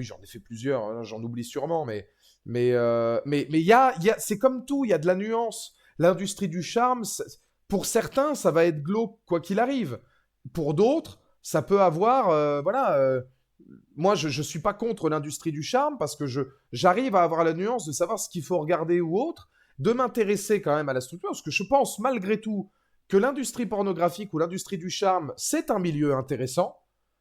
j'en ai fait plusieurs, hein, j'en oublie sûrement, c'est comme tout, il y a de la nuance. L'industrie du charme, pour certains, ça va être glauque quoi qu'il arrive. Pour d'autres, ça peut avoir, moi, je ne suis pas contre l'industrie du charme parce que j'arrive à avoir la nuance de savoir ce qu'il faut regarder ou autre, de m'intéresser quand même à la structure, parce que je pense malgré tout que l'industrie pornographique ou l'industrie du charme, c'est un milieu intéressant.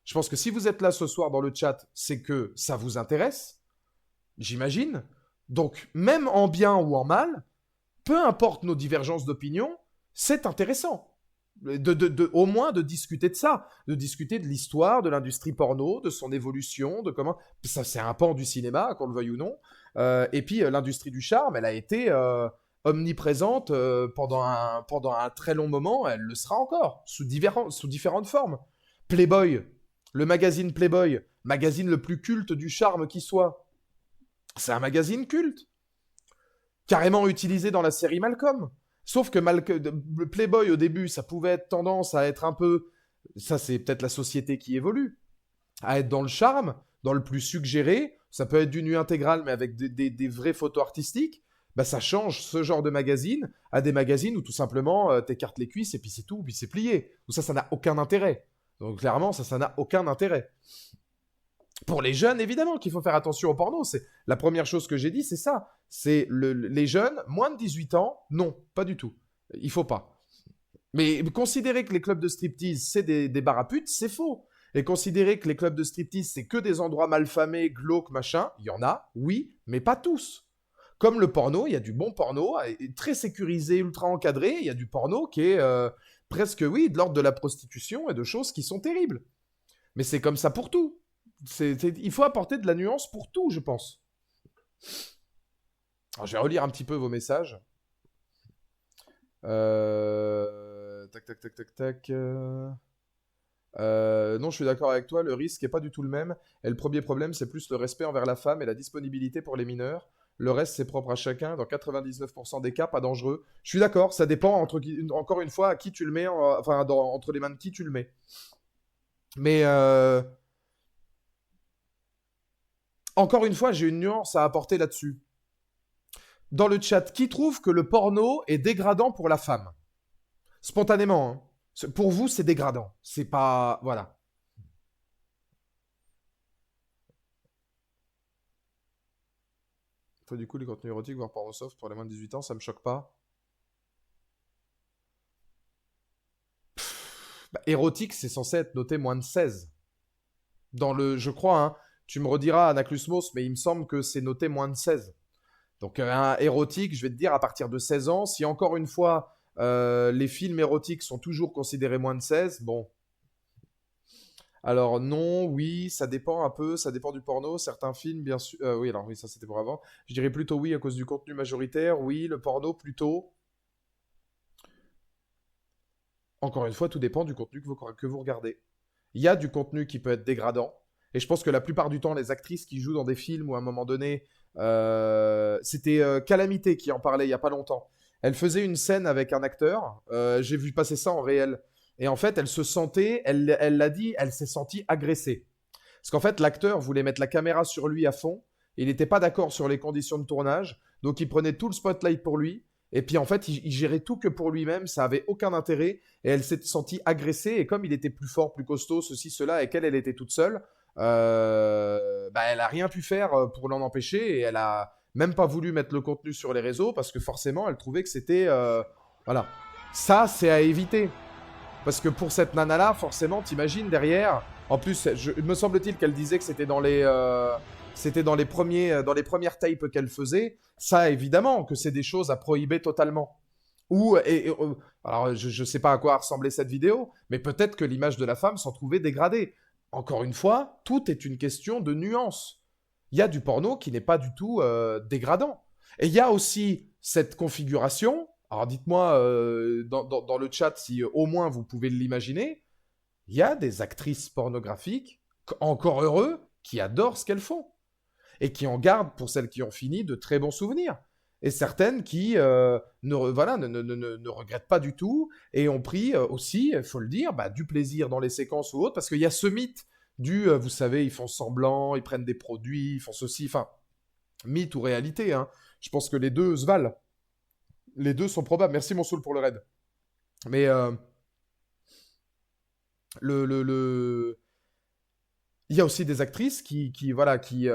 Je pense que si vous êtes là ce soir dans le chat, c'est que ça vous intéresse, j'imagine. Donc, même en bien ou en mal, peu importe nos divergences d'opinion, c'est intéressant. Au moins de discuter de ça, de discuter de l'histoire de l'industrie porno, de son évolution, de comment... Ça, c'est un pan du cinéma, qu'on le veuille ou non. Et puis, l'industrie du charme, elle a été omniprésente pendant un très long moment, elle le sera encore, sous différentes formes. Playboy, le magazine Playboy, magazine le plus culte du charme qui soit, c'est un magazine culte, carrément utilisé dans la série Malcolm. Sauf que Playboy, au début, ça pouvait être tendance à être un peu... Ça, c'est peut-être la société qui évolue. À être dans le charme, dans le plus suggéré. Ça peut être du nu intégral, mais avec des vraies photos artistiques. Ça change ce genre de magazine à des magazines où tout simplement, t'écartes les cuisses et puis c'est tout, puis c'est plié. Donc ça n'a aucun intérêt. Donc clairement, ça n'a aucun intérêt. Pour les jeunes, évidemment qu'il faut faire attention au porno. C'est la première chose que j'ai dit, c'est ça. C'est les jeunes, moins de 18 ans, non, pas du tout. Il faut pas. Mais considérer que les clubs de striptease, c'est des bars à putes, c'est faux. Et considérer que les clubs de striptease, c'est que des endroits malfamés, glauques, machin, il y en a, oui, mais pas tous. Comme le porno, il y a du bon porno, très sécurisé, ultra encadré. Il y a du porno qui est presque, oui, de l'ordre de la prostitution et de choses qui sont terribles. Mais c'est comme ça pour tout. Il faut apporter de la nuance pour tout, je pense. Alors, je vais relire un petit peu vos messages. Tac, tac, tac, tac, tac. Non, je suis d'accord avec toi, le risque n'est pas du tout le même. Et le premier problème, c'est plus le respect envers la femme et la disponibilité pour les mineurs. Le reste, c'est propre à chacun. Dans 99% des cas, pas dangereux. Je suis d'accord, ça dépend, encore une fois, à qui tu le mets, enfin, entre les mains de qui tu le mets. Mais encore une fois, j'ai une nuance à apporter là-dessus. Dans le chat, qui trouve que le porno est dégradant pour la femme? Spontanément, hein. Pour vous, c'est dégradant. C'est pas. Voilà. Toi, du coup, les contenus érotiques, voire porno soft pour les moins de 18 ans, ça me choque pas. Bah, érotique, c'est censé être noté moins de 16. Je crois, hein, tu me rediras, Anaclusmos, mais il me semble que c'est noté moins de 16. Donc, un érotique, je vais te dire, à partir de 16 ans, si encore une fois, les films érotiques sont toujours considérés moins de 16, bon. Alors, non, oui, ça dépend un peu, ça dépend du porno. Certains films, bien sûr. Oui, alors, oui, ça c'était pour avant. Je dirais plutôt oui à cause du contenu majoritaire. Oui, le porno plutôt. Encore une fois, tout dépend du contenu que vous regardez. Il y a du contenu qui peut être dégradant. Et je pense que la plupart du temps, les actrices qui jouent dans des films ou à un moment donné, c'était Calamité qui en parlait il y a pas longtemps. Elle faisait une scène avec un acteur. J'ai vu passer ça en réel. Et en fait, elle se sentait, elle l'a dit, elle s'est sentie agressée. Parce qu'en fait, l'acteur voulait mettre la caméra sur lui à fond. Il n'était pas d'accord sur les conditions de tournage. Donc, il prenait tout le spotlight pour lui. Et puis, en fait, il gérait tout que pour lui-même. Ça avait aucun intérêt. Et elle s'est sentie agressée. Et comme il était plus fort, plus costaud, ceci, cela, et qu'elle, elle était toute seule, bah, elle a rien pu faire pour l'en empêcher. Et elle a même pas voulu mettre le contenu sur les réseaux parce que forcément, elle trouvait que c'était. Voilà. Ça, c'est à éviter. Parce que pour cette nana-là, forcément, t'imagines derrière. En plus, me semble-t-il qu'elle disait que c'était dans les premières tapes qu'elle faisait. Ça, évidemment, que c'est des choses à prohiber totalement. Alors, je sais pas à quoi ressemblait cette vidéo, mais peut-être que l'image de la femme s'en trouvait dégradée. Encore une fois, tout est une question de nuance. Il y a du porno qui n'est pas du tout dégradant. Et il y a aussi cette configuration. Alors dites-moi dans le chat si au moins vous pouvez l'imaginer. Il y a des actrices pornographiques, encore heureux, qui adorent ce qu'elles font. Et qui en gardent, pour celles qui ont fini, de très bons souvenirs. Et certaines qui voilà, ne regrettent pas du tout et ont pris aussi, il faut le dire, bah, du plaisir dans les séquences ou autres, parce qu'il y a ce mythe vous savez, ils font semblant, ils prennent des produits, ils font ceci, enfin, mythe ou réalité, hein. Je pense que les deux se valent. Les deux sont probables. Merci mon soul pour le raid. Mais le... il y a aussi des actrices voilà, qui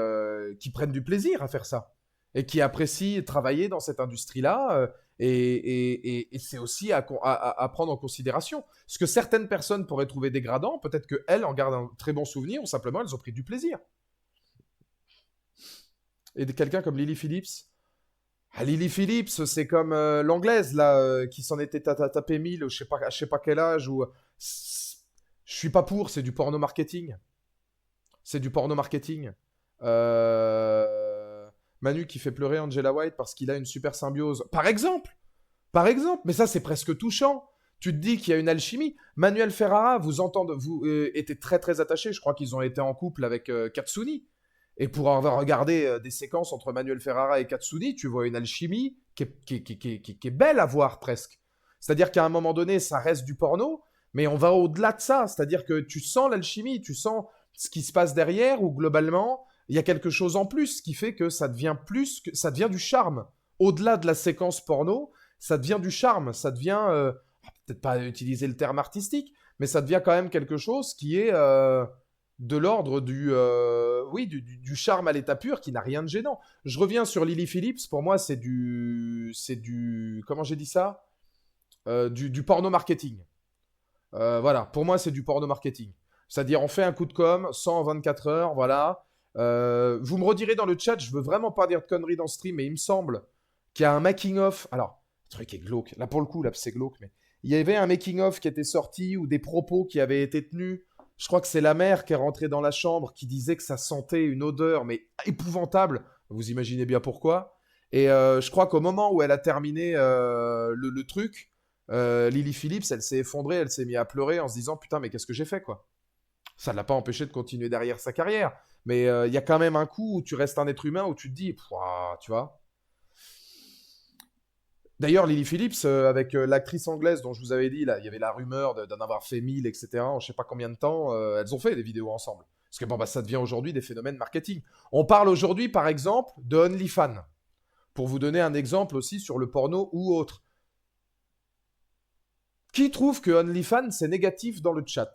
prennent du plaisir à faire ça et qui apprécient travailler dans cette industrie-là. Et c'est aussi à prendre en considération. Ce que certaines personnes pourraient trouver dégradant, peut-être qu'elles en gardent un très bon souvenir ou simplement elles ont pris du plaisir. Et quelqu'un comme Lily Phillips. Ah, Lily Phillips, c'est comme l'anglaise là, qui s'en était tapé 1000, je sais pas quel âge. Je suis pas pour, c'est du porno marketing. C'est du porno marketing. Manu qui fait pleurer Angela White parce qu'il a une super symbiose. Par exemple, mais ça c'est presque touchant. Tu te dis qu'il y a une alchimie. Manuel Ferrara, vous étiez très très attachés. Je crois qu'ils ont été en couple avec Katsuni. Et pour avoir regardé des séquences entre Manuel Ferrara et Katsuni, tu vois une alchimie qui est belle à voir presque. C'est-à-dire qu'à un moment donné, ça reste du porno, mais on va au-delà de ça. C'est-à-dire que tu sens l'alchimie, tu sens ce qui se passe derrière, ou globalement, il y a quelque chose en plus qui fait que ça devient ça devient du charme. Au-delà de la séquence porno, ça devient du charme, ça devient, peut-être pas utiliser le terme artistique, mais ça devient quand même quelque chose qui est de l'ordre du charme à l'état pur qui n'a rien de gênant. Je reviens sur Lily Phillips, pour moi comment j'ai dit ça du porno marketing. Voilà, pour moi c'est du porno marketing. C'est-à-dire on fait un coup de com, 124 heures, voilà. Vous me redirez dans le chat, je veux vraiment pas dire de conneries dans ce stream, mais il me semble qu'il y a un making-of. Alors, le truc est glauque. Là, pour le coup, là, c'est glauque, mais il y avait un making-of qui était sorti ou des propos qui avaient été tenus. Je crois que c'est la mère qui est rentrée dans la chambre qui disait que ça sentait une odeur, mais épouvantable. Vous imaginez bien pourquoi. Et je crois qu'au moment où elle a terminé le truc, Lily Phillips, elle s'est effondrée, elle s'est mise à pleurer en se disant putain, mais qu'est-ce que j'ai fait, quoi. Ça ne l'a pas empêché de continuer derrière sa carrière. Mais il y a quand même un coup où tu restes un être humain où tu te dis, pouah, tu vois. D'ailleurs, Lily Phillips, avec l'actrice anglaise dont je vous avais dit, là, il y avait la rumeur d'en avoir fait 1000, etc., en je sais pas combien de temps, elles ont fait des vidéos ensemble. Parce que bon, bah, ça devient aujourd'hui des phénomènes marketing. On parle aujourd'hui, par exemple, de OnlyFans. Pour vous donner un exemple aussi sur le porno ou autre. Qui trouve que OnlyFans, c'est négatif dans le chat?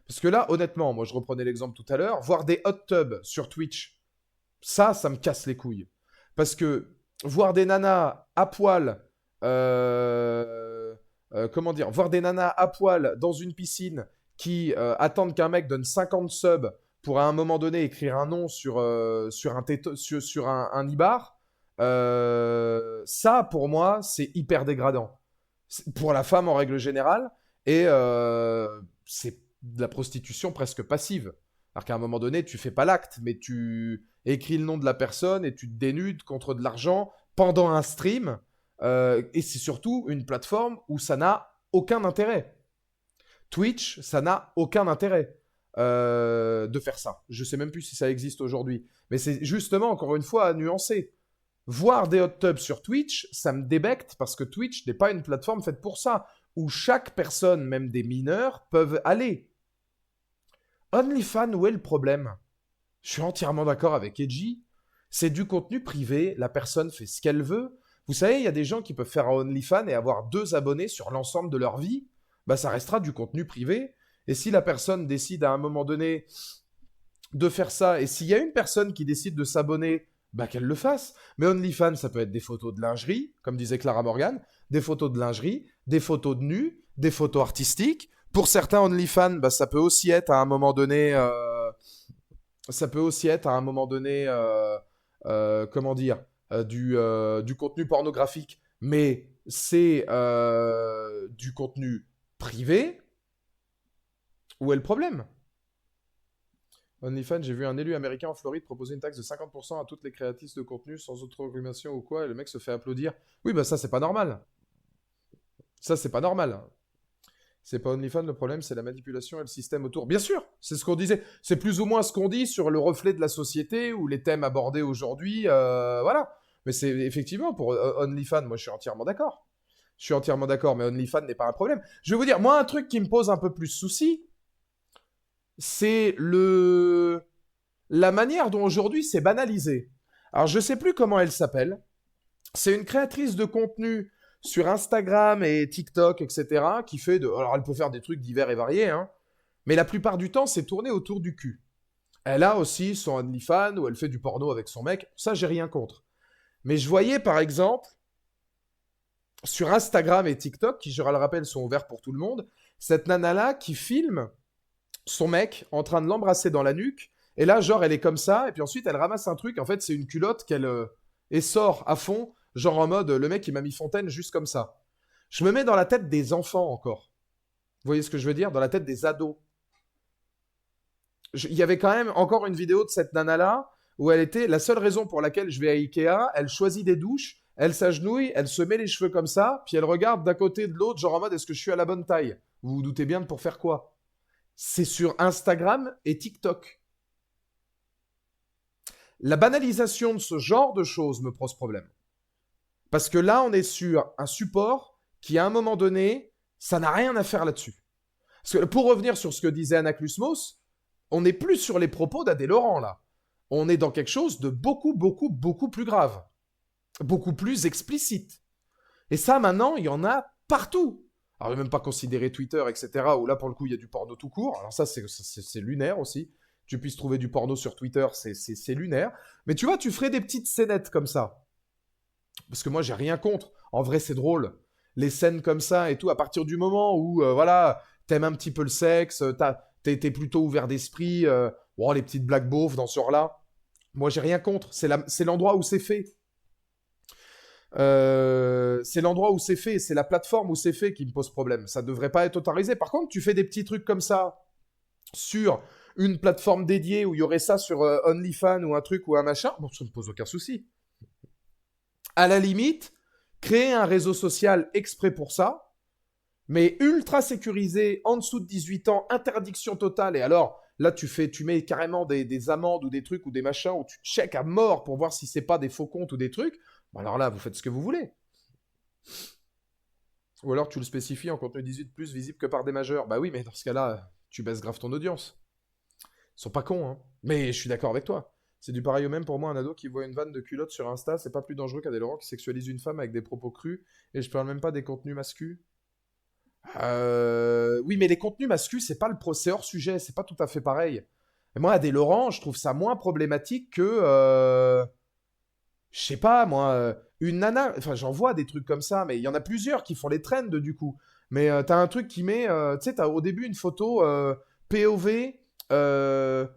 Parce que là, honnêtement, moi je reprenais l'exemple tout à l'heure, voir des hot tubs sur Twitch, ça me casse les couilles. Parce que voir des nanas à poil, comment dire, voir des nanas à poil dans une piscine qui attendent qu'un mec donne 50 subs pour à un moment donné écrire un nom sur un ibar, ça pour moi c'est hyper dégradant. Pour la femme en règle générale, et c'est de la prostitution presque passive. Alors qu'à un moment donné, tu fais pas l'acte, mais tu écris le nom de la personne et tu te dénudes contre de l'argent pendant un stream. Et c'est surtout une plateforme où ça n'a aucun intérêt. Twitch, ça n'a aucun intérêt de faire ça. Je sais même plus si ça existe aujourd'hui. Mais c'est justement, encore une fois, à nuancer. Voir des hot tubs sur Twitch, ça me débecte parce que Twitch n'est pas une plateforme faite pour ça, où chaque personne, même des mineurs, peuvent aller. OnlyFans, où est le problème? Je suis entièrement d'accord avec Edgy. C'est du contenu privé, la personne fait ce qu'elle veut. Vous savez, il y a des gens qui peuvent faire un OnlyFans et avoir 2 abonnés sur l'ensemble de leur vie. Bah, ça restera du contenu privé. Et si la personne décide à un moment donné de faire ça, et s'il y a une personne qui décide de s'abonner, bah qu'elle le fasse. Mais OnlyFans, ça peut être des photos de lingerie, comme disait Clara Morgan, des photos de lingerie, des photos de nus, des photos artistiques. Pour certains OnlyFans, bah, ça peut aussi être à un moment donné, comment dire, du contenu pornographique, mais c'est du contenu privé. Où est le problème? OnlyFans, j'ai vu un élu américain en Floride proposer une taxe de 50% à toutes les créatrices de contenu sans autorisation ou quoi, et le mec se fait applaudir. Oui, bah ça, c'est pas normal. Ça, c'est pas normal. C'est pas OnlyFans le problème, c'est la manipulation et le système autour. Bien sûr, c'est ce qu'on disait. C'est plus ou moins ce qu'on dit sur le reflet de la société ou les thèmes abordés aujourd'hui. Voilà. Mais c'est effectivement pour OnlyFans, moi je suis entièrement d'accord. Je suis entièrement d'accord, mais OnlyFans n'est pas un problème. Je vais vous dire, moi, un truc qui me pose un peu plus souci, c'est la manière dont aujourd'hui c'est banalisé. Alors, je sais plus comment elle s'appelle. C'est une créatrice de contenu sur Instagram et TikTok, etc., qui fait de... Alors, elle peut faire des trucs divers et variés, hein, mais la plupart du temps, c'est tourné autour du cul. Elle a aussi son OnlyFans où elle fait du porno avec son mec. Ça, j'ai rien contre. Mais je voyais, par exemple, sur Instagram et TikTok, qui, je le rappelle, sont ouverts pour tout le monde, cette nana-là qui filme son mec en train de l'embrasser dans la nuque. Et là, genre, elle est comme ça, et puis ensuite, elle ramasse un truc. En fait, c'est une culotte qu'elle essore à fond, genre en mode, le mec, il m'a mis fontaine juste comme ça. Je me mets dans la tête des enfants encore. Vous voyez ce que je veux dire? Dans la tête des ados. Il y avait quand même encore une vidéo de cette nana-là, où elle était, la seule raison pour laquelle je vais à Ikea, elle choisit des douches, elle s'agenouille, elle se met les cheveux comme ça, puis elle regarde d'un côté de l'autre, genre en mode, est-ce que je suis à la bonne taille? Vous vous doutez bien de pour faire quoi? C'est sur Instagram et TikTok. La banalisation de ce genre de choses me pose problème. Parce que là, on est sur un support qui, à un moment donné, ça n'a rien à faire là-dessus. Parce que pour revenir sur ce que disait Anna Klusmos, on n'est plus sur les propos d'Adé Laurent, là. On est dans quelque chose de beaucoup, beaucoup, beaucoup plus grave. Beaucoup plus explicite. Et ça, maintenant, il y en a partout. Alors, je vais même pas considérer Twitter, etc., où là, pour le coup, il y a du porno tout court. Alors ça, c'est lunaire aussi. Tu puisses trouver du porno sur Twitter, c'est lunaire. Mais tu vois, tu ferais des petites scénettes comme ça. Parce que moi, j'ai rien contre. En vrai, c'est drôle. Les scènes comme ça et tout, à partir du moment où, voilà, t'aimes un petit peu le sexe, t'es plutôt ouvert d'esprit, les petites blagues beaufs dans ce genre-là, moi, j'ai rien contre. C'est l'endroit où c'est fait. C'est l'endroit où c'est fait, c'est la plateforme où c'est fait qui me pose problème. Ça devrait pas être autorisé. Par contre, tu fais des petits trucs comme ça sur une plateforme dédiée où il y aurait ça sur OnlyFans ou un truc ou un machin, bon, ça me pose aucun souci. À la limite, créer un réseau social exprès pour ça, mais ultra sécurisé, en dessous de 18 ans, interdiction totale. Et alors, là, tu mets carrément des amendes ou des trucs ou des machins où tu checkes à mort pour voir si c'est pas des faux comptes ou des trucs. Bon, alors là, vous faites ce que vous voulez. Ou alors tu le spécifies en contenu 18+, visible que par des majeurs. Bah oui, mais dans ce cas-là, tu baisses grave ton audience. Ils sont pas cons, hein. Mais je suis d'accord avec toi. C'est du pareil au même pour moi, un ado qui voit une vanne de culotte sur Insta, c'est pas plus dangereux qu'un des Laurent qui sexualise une femme avec des propos crus, et je parle même pas des contenus masculins. Oui, mais les contenus masculins, c'est hors sujet, c'est pas tout à fait pareil. Et moi, Adé Laurent, je trouve ça moins problématique que, je sais pas, moi, une nana. Enfin, j'en vois des trucs comme ça, mais il y en a plusieurs qui font les trends du coup. Mais t'as un truc qui met, tu sais, t'as au début une photo POV. euh,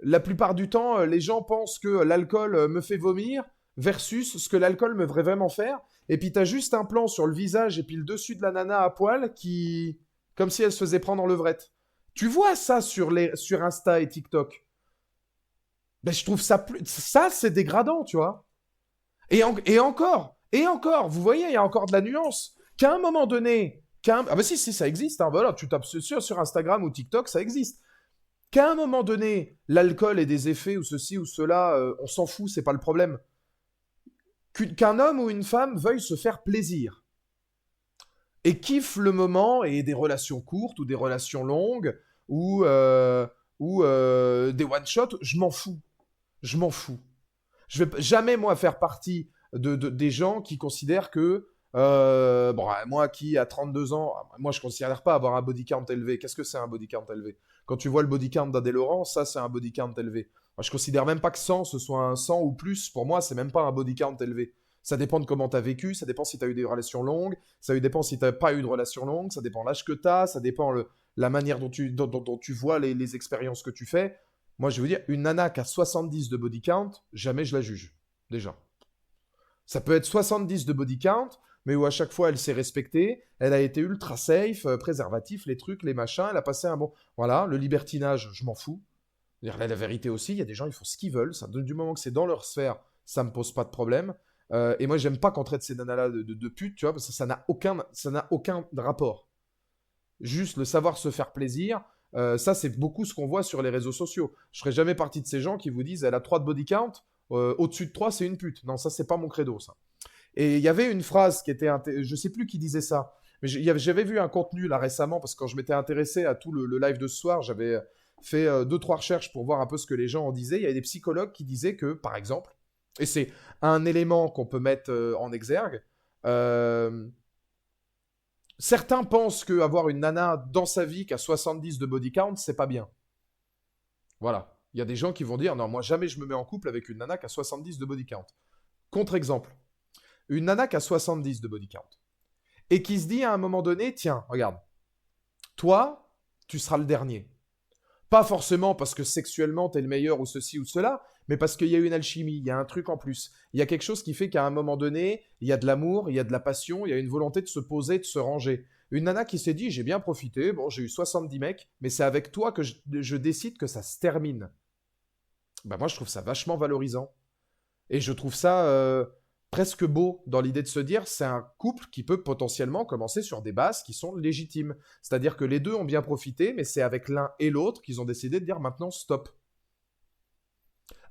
la plupart du temps, les gens pensent que l'alcool me fait vomir versus ce que l'alcool me devrait vraiment faire. Et puis t'as juste un plan sur le visage et puis le dessus de la nana à poil qui, comme si elle se faisait prendre en levrette. Tu vois ça sur Insta et TikTok. Ben, je trouve ça c'est dégradant, tu vois. Et encore, vous voyez, il y a encore de la nuance. Qu'à un moment donné, ah bah si, ça existe, hein, voilà, tu tapes sur Instagram ou TikTok, ça existe. Qu'à un moment donné, l'alcool ait des effets ou ceci ou cela, on s'en fout, c'est pas le problème. Qu'un homme ou une femme veuille se faire plaisir et kiffe le moment et des relations courtes ou des relations longues ou des one-shots, je m'en fous. Je m'en fous. Je vais jamais, moi, faire partie des gens qui considèrent que, bon, moi qui, à 32 ans, moi, je ne considère pas avoir un body count élevé. Qu'est-ce que c'est un body count élevé? Quand tu vois le body count d'Adé Laurent, ça, c'est un body count élevé. Moi, je considère même pas que 100, ce soit un 100 ou plus. Pour moi, c'est même pas un body count élevé. Ça dépend de comment tu as vécu, ça dépend si tu as eu des relations longues, ça dépend si tu n'as pas eu de relations longues, ça dépend l'âge que tu as, ça dépend la manière dont tu vois les expériences que tu fais. Moi, je veux dire, une nana qui a 70 de body count, jamais je la juge. Déjà. Ça peut être 70 de body count, mais où à chaque fois elle s'est respectée, elle a été ultra safe, préservatif, les trucs, les machins, elle a passé un bon. Voilà, le libertinage, je m'en fous. La vérité aussi, il y a des gens, ils font ce qu'ils veulent. Ça, du moment que c'est dans leur sphère, ça me pose pas de problème. Et moi, j'aime pas qu'on traite ces nanas-là de putes, tu vois, parce que ça n'a aucun rapport. Juste le savoir se faire plaisir, ça, c'est beaucoup ce qu'on voit sur les réseaux sociaux. Je ferai jamais partie de ces gens qui vous disent elle a 3 de body count, au-dessus de 3, c'est une pute. Non, ça, c'est pas mon credo, ça. Et il y avait une phrase qui était. Je sais plus qui disait ça, mais j'avais vu un contenu là récemment, parce que quand je m'étais intéressé à tout le live de ce soir, j'avais fait 2-3 recherches pour voir un peu ce que les gens en disaient. Il y avait des psychologues qui disaient que, par exemple, et c'est un élément qu'on peut mettre en exergue, certains pensent qu'avoir une nana dans sa vie qui a 70 de body count, c'est pas bien. Voilà. Il y a des gens qui vont dire non, moi jamais je me mets en couple avec une nana qui a 70 de body count. Contre-exemple, une nana qui a 70 de body count et qui se dit à un moment donné tiens, regarde, toi, tu seras le dernier. Pas forcément parce que sexuellement t'es le meilleur ou ceci ou cela, mais parce qu'il y a une alchimie, il y a un truc en plus. Il y a quelque chose qui fait qu'à un moment donné, il y a de l'amour, il y a de la passion, il y a une volonté de se poser, de se ranger. Une nana qui s'est dit j'ai bien profité, bon j'ai eu 70 mecs, mais c'est avec toi que je décide que ça se termine. Bah moi je trouve ça vachement valorisant. Et je trouve ça presque beau dans l'idée de se dire c'est un couple qui peut potentiellement commencer sur des bases qui sont légitimes. C'est-à-dire que les deux ont bien profité, mais c'est avec l'un et l'autre qu'ils ont décidé de dire maintenant stop.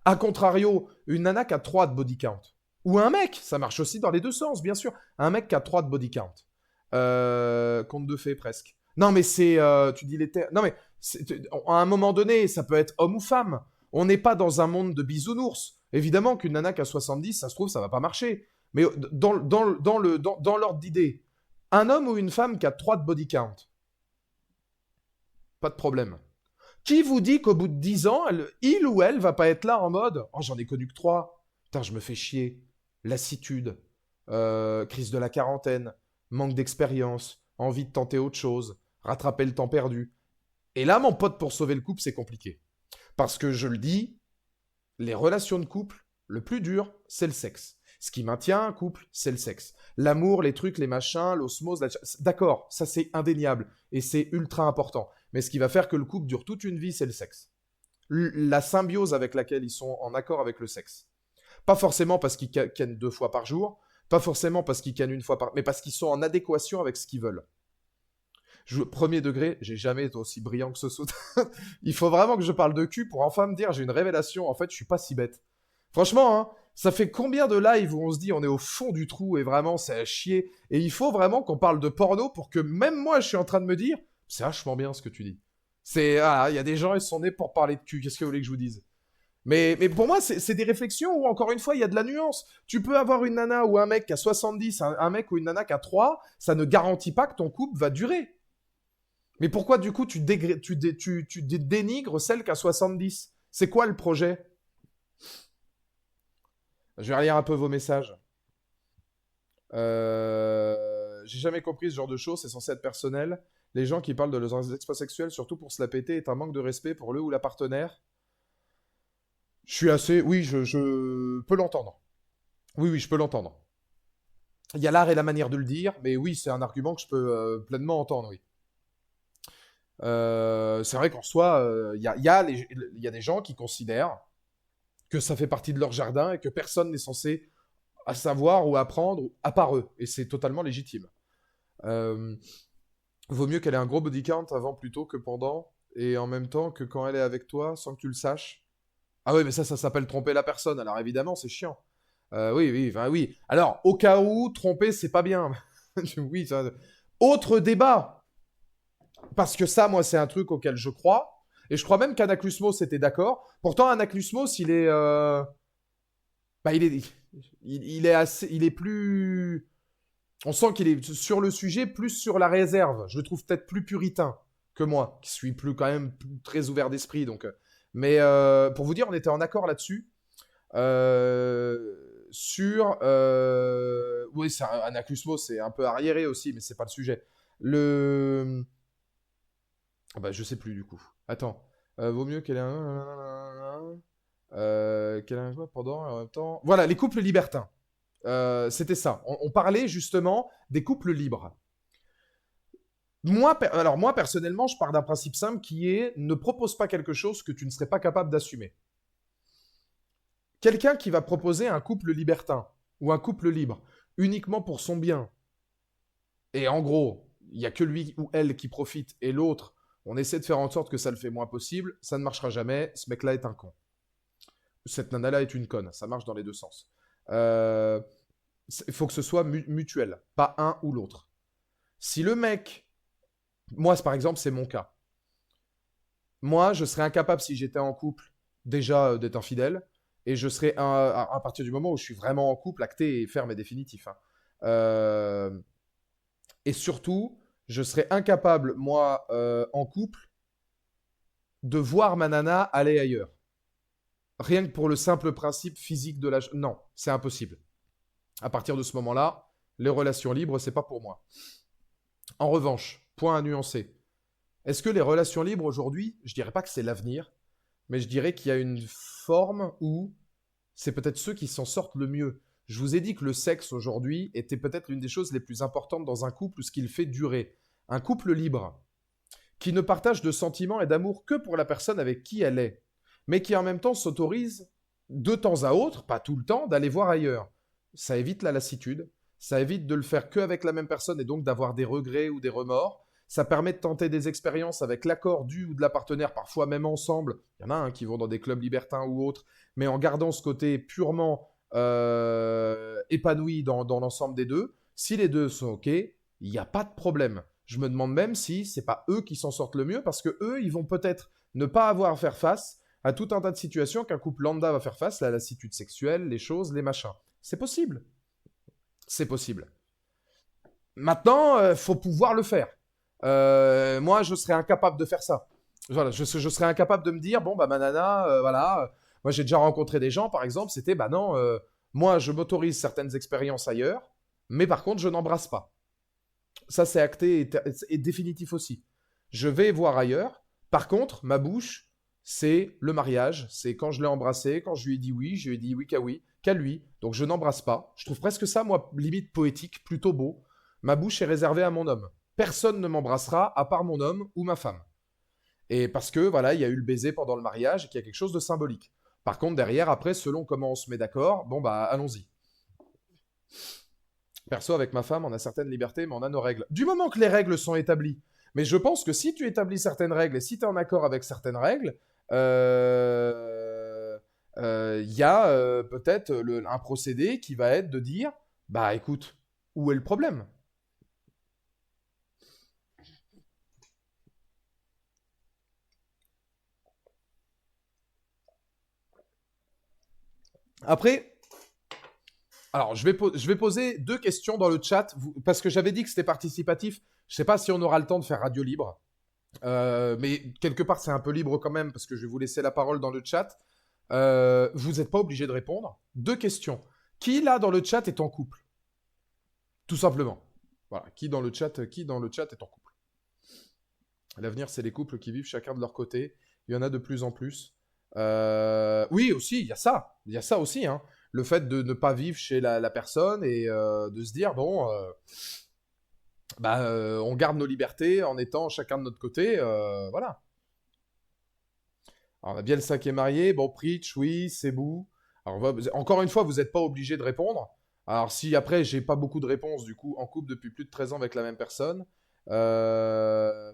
A contrario, une nana qui a 3 de body count. Ou un mec, ça marche aussi dans les deux sens, bien sûr. Un mec qui a 3 de body count. Conte de fées, presque. Non, mais c'est... tu dis les terres... Non, mais à un moment donné, ça peut être homme ou femme. On n'est pas dans un monde de bisounours. Évidemment qu'une nana qui a 70, ça se trouve, ça va pas marcher. Mais dans l'ordre d'idée, un homme ou une femme qui a 3 de body count, pas de problème. Qui vous dit qu'au bout de 10 ans, il ou elle va pas être là en mode « Oh, j'en ai connu que 3. Putain, je me fais chier. Lassitude. Crise de la quarantaine. Manque d'expérience. Envie de tenter autre chose. Rattraper le temps perdu. » Et là, mon pote, pour sauver le couple, c'est compliqué. Parce que je le dis, les relations de couple, le plus dur, c'est le sexe. Ce qui maintient un couple, c'est le sexe. L'amour, les trucs, les machins, l'osmose, d'accord, ça c'est indéniable et c'est ultra important. Mais ce qui va faire que le couple dure toute une vie, c'est le sexe. La symbiose avec laquelle ils sont en accord avec le sexe. Pas forcément parce qu'ils kennent 2 fois par jour, Pas forcément parce qu'ils cannent une fois par... mais parce qu'ils sont en adéquation avec ce qu'ils veulent. Premier degré, j'ai jamais été aussi brillant que ce saut. Il faut vraiment que je parle de cul pour enfin me dire, j'ai une révélation, en fait, je suis pas si bête. Franchement, hein, ça fait combien de lives où on se dit on est au fond du trou et vraiment c'est à chier. Et il faut vraiment qu'on parle de porno pour que même moi je suis en train de me dire, c'est vachement bien ce que tu dis. Il y a des gens, ils sont nés pour parler de cul, qu'est-ce que vous voulez que je vous dise? Mais pour moi, c'est des réflexions où, encore une fois, il y a de la nuance. Tu peux avoir une nana ou un mec qui a 70, un mec ou une nana qui a 3, ça ne garantit pas que ton couple va durer. Mais pourquoi, du coup, tu dénigres celle qui a 70? C'est quoi le projet? Je vais relire un peu vos messages. J'ai jamais compris ce genre de choses, c'est censé être personnel. Les gens qui parlent de leurs exploits sexuels, surtout pour se la péter, est un manque de respect pour le ou la partenaire. Je suis assez... Oui, je peux l'entendre. Oui, oui, je peux l'entendre. Il y a l'art et la manière de le dire, mais oui, c'est un argument que je peux pleinement entendre, oui. C'est vrai qu'en soi, il y a des gens qui considèrent que ça fait partie de leur jardin et que personne n'est censé à savoir ou apprendre à part eux. Et c'est totalement légitime. Euh, Vaut mieux qu'elle ait un gros body count avant plutôt que pendant et en même temps que quand elle est avec toi sans que tu le saches. Ah oui, mais ça s'appelle tromper la personne. Alors évidemment, c'est chiant. Oui, oui, enfin, oui. Alors, au cas où, tromper, c'est pas bien. Oui, ça... Autre débat. Parce que ça, moi, c'est un truc auquel je crois. Et je crois même qu'Anaclusmos était d'accord. Pourtant, Anaclusmos, il est... Bah, il est assez... Il est plus... On sent qu'il est sur le sujet, plus sur la réserve. Je le trouve peut-être plus puritain que moi, qui suis plus quand même très ouvert d'esprit. Donc, mais pour vous dire, on était en accord là-dessus. Sur... Oui, Anaclusmos, c'est un peu arriéré aussi, mais c'est pas le sujet. Le... Ah bah, je sais plus du coup. Attends. Vaut mieux qu'elle ait un... qu'elle ait un quoi pendant en même temps. Voilà, les couples libertins. C'était ça. On parlait justement des couples libres. Alors moi, personnellement, je pars d'un principe simple qui est ne propose pas quelque chose que tu ne serais pas capable d'assumer. Quelqu'un qui va proposer un couple libertin ou un couple libre uniquement pour son bien, et en gros, il n'y a que lui ou elle qui profite et l'autre, on essaie de faire en sorte que ça le fait moins possible, ça ne marchera jamais, ce mec-là est un con. Cette nana-là est une conne, ça marche dans les deux sens. Il faut que ce soit mutuel, pas un ou l'autre. Si le mec, moi par exemple c'est mon cas, moi je serais incapable si j'étais en couple déjà d'être infidèle, et je serais à partir du moment où je suis vraiment en couple, acté et ferme et définitif. Hein. Et surtout, je serais incapable, moi, en couple, de voir ma nana aller ailleurs. Rien que pour le simple principe physique de la... Non, c'est impossible. À partir de ce moment-là, les relations libres, c'est pas pour moi. En revanche, point à nuancer. Est-ce que les relations libres aujourd'hui, je dirais pas que c'est l'avenir, mais je dirais qu'il y a une forme où c'est peut-être ceux qui s'en sortent le mieux. Je vous ai dit que le sexe aujourd'hui était peut-être l'une des choses les plus importantes dans un couple ou ce qu'il fait durer. Un couple libre, qui ne partage de sentiments et d'amour que pour la personne avec qui elle est, mais qui en même temps s'autorise de temps à autre, pas tout le temps, d'aller voir ailleurs. Ça évite la lassitude, ça évite de le faire qu'avec la même personne et donc d'avoir des regrets ou des remords. Ça permet de tenter des expériences avec l'accord du ou de la partenaire, parfois même ensemble. Il y en a qui vont dans des clubs libertins ou autres, mais en gardant ce côté purement épanoui dans l'ensemble des deux. Si les deux sont OK, il n'y a pas de problème. Je me demande même si c'est pas eux qui s'en sortent le mieux, parce que eux, ils vont peut-être ne pas avoir à faire face à tout un tas de situations qu'un couple lambda va faire face, la lassitude sexuelle, les choses, les machins. C'est possible. C'est possible. Maintenant, faut pouvoir le faire. Moi, je serais incapable de faire ça. Voilà, je serais incapable de me dire, bon, bah, ma nana, voilà. Moi, j'ai déjà rencontré des gens, par exemple, c'était, bah non, moi, je m'autorise certaines expériences ailleurs, mais par contre, je n'embrasse pas. Ça, c'est acté et définitif aussi. Je vais voir ailleurs. Par contre, ma bouche, c'est le mariage. C'est quand je l'ai embrassé, quand je lui ai dit oui, je lui ai dit oui qu'à lui. Donc, je n'embrasse pas. Je trouve presque ça, moi, limite poétique, plutôt beau. Ma bouche est réservée à mon homme. Personne ne m'embrassera à part mon homme ou ma femme. Et parce que, voilà, il y a eu le baiser pendant le mariage et qu'il y a quelque chose de symbolique. Par contre, derrière, après, selon comment on se met d'accord, bon, bah, allons-y. Perso, avec ma femme, on a certaines libertés, mais on a nos règles. Du moment que les règles sont établies. Mais je pense que si tu établis certaines règles et si tu es en accord avec certaines règles, il y a peut-être un procédé qui va être de dire, bah écoute, où est le problème? Après, alors je vais poser deux questions dans le chat, parce que j'avais dit que c'était participatif. Je sais pas si on aura le temps de faire radio libre. Mais quelque part, c'est un peu libre quand même, parce que je vais vous laisser la parole dans le chat. Vous n'êtes pas obligé de répondre. Deux questions. Qui, là, dans le chat, est en couple? Tout simplement. Voilà. Qui dans le chat est en couple? L'avenir, c'est les couples qui vivent chacun de leur côté. Il y en a de plus en plus. Oui, aussi, il y a ça. Il y a ça aussi, hein. Le fait de ne pas vivre chez la personne et de se dire, bon, bah, on garde nos libertés en étant chacun de notre côté. Voilà. Alors, on a Bielsa qui est marié. Bon, Preach, oui, c'est Bou. Alors, encore une fois, vous n'êtes pas obligé de répondre. Alors, si après, j'ai pas beaucoup de réponses, du coup, en couple depuis plus de 13 ans avec la même personne. Euh,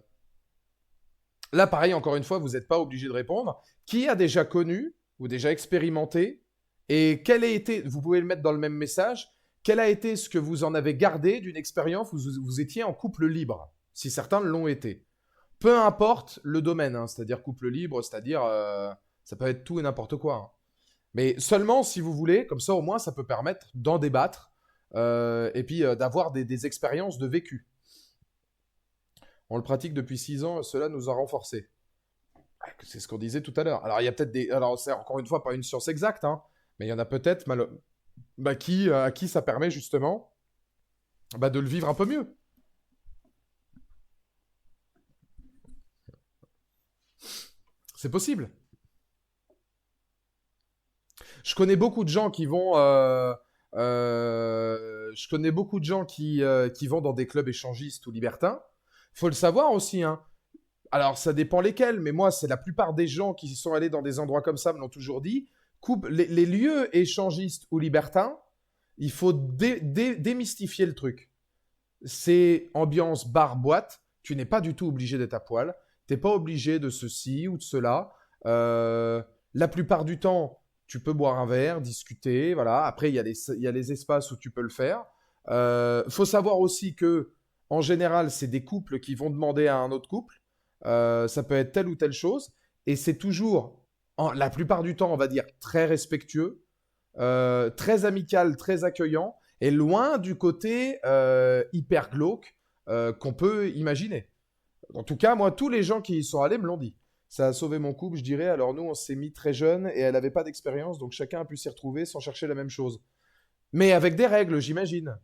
Là, pareil, encore une fois, vous n'êtes pas obligé de répondre. Qui a déjà connu ou déjà expérimenté et quel a été, vous pouvez le mettre dans le même message, quel a été ce que vous en avez gardé d'une expérience où vous étiez en couple libre, si certains l'ont été. Peu importe le domaine, hein, c'est-à-dire couple libre, c'est-à-dire ça peut être tout et n'importe quoi, hein. Mais seulement si vous voulez, comme ça au moins ça peut permettre d'en débattre et puis d'avoir des expériences de vécu. On le pratique depuis 6 ans, cela nous a renforcés. C'est ce qu'on disait tout à l'heure. Alors il y a peut-être des... Alors c'est encore une fois pas une science exacte, hein, mais il y en a peut-être bah, à qui ça permet justement bah, de le vivre un peu mieux. C'est possible. Je connais beaucoup de gens qui vont. Je connais beaucoup de gens qui vont dans des clubs échangistes ou libertins. Faut le savoir aussi, hein. Alors, ça dépend lesquels, mais moi, c'est la plupart des gens qui sont allés dans des endroits comme ça me l'ont toujours dit. Les lieux échangistes ou libertins, il faut démystifier le truc. C'est ambiance bar-boîte. Tu n'es pas du tout obligé d'être à poil. Tu n'es pas obligé de ceci ou de cela. La plupart du temps, tu peux boire un verre, discuter. Voilà. Après, il y a les espaces où tu peux le faire. Faut savoir aussi que, en général, c'est des couples qui vont demander à un autre couple. Ça peut être telle ou telle chose. Et c'est toujours, la plupart du temps, on va dire, très respectueux, très amical, très accueillant, et loin du côté hyper glauque qu'on peut imaginer. En tout cas, moi, tous les gens qui y sont allés me l'ont dit. Ça a sauvé mon couple, je dirais. Alors nous, on s'est mis très jeunes et elle n'avait pas d'expérience, donc chacun a pu s'y retrouver sans chercher la même chose. Mais avec des règles, j'imagine.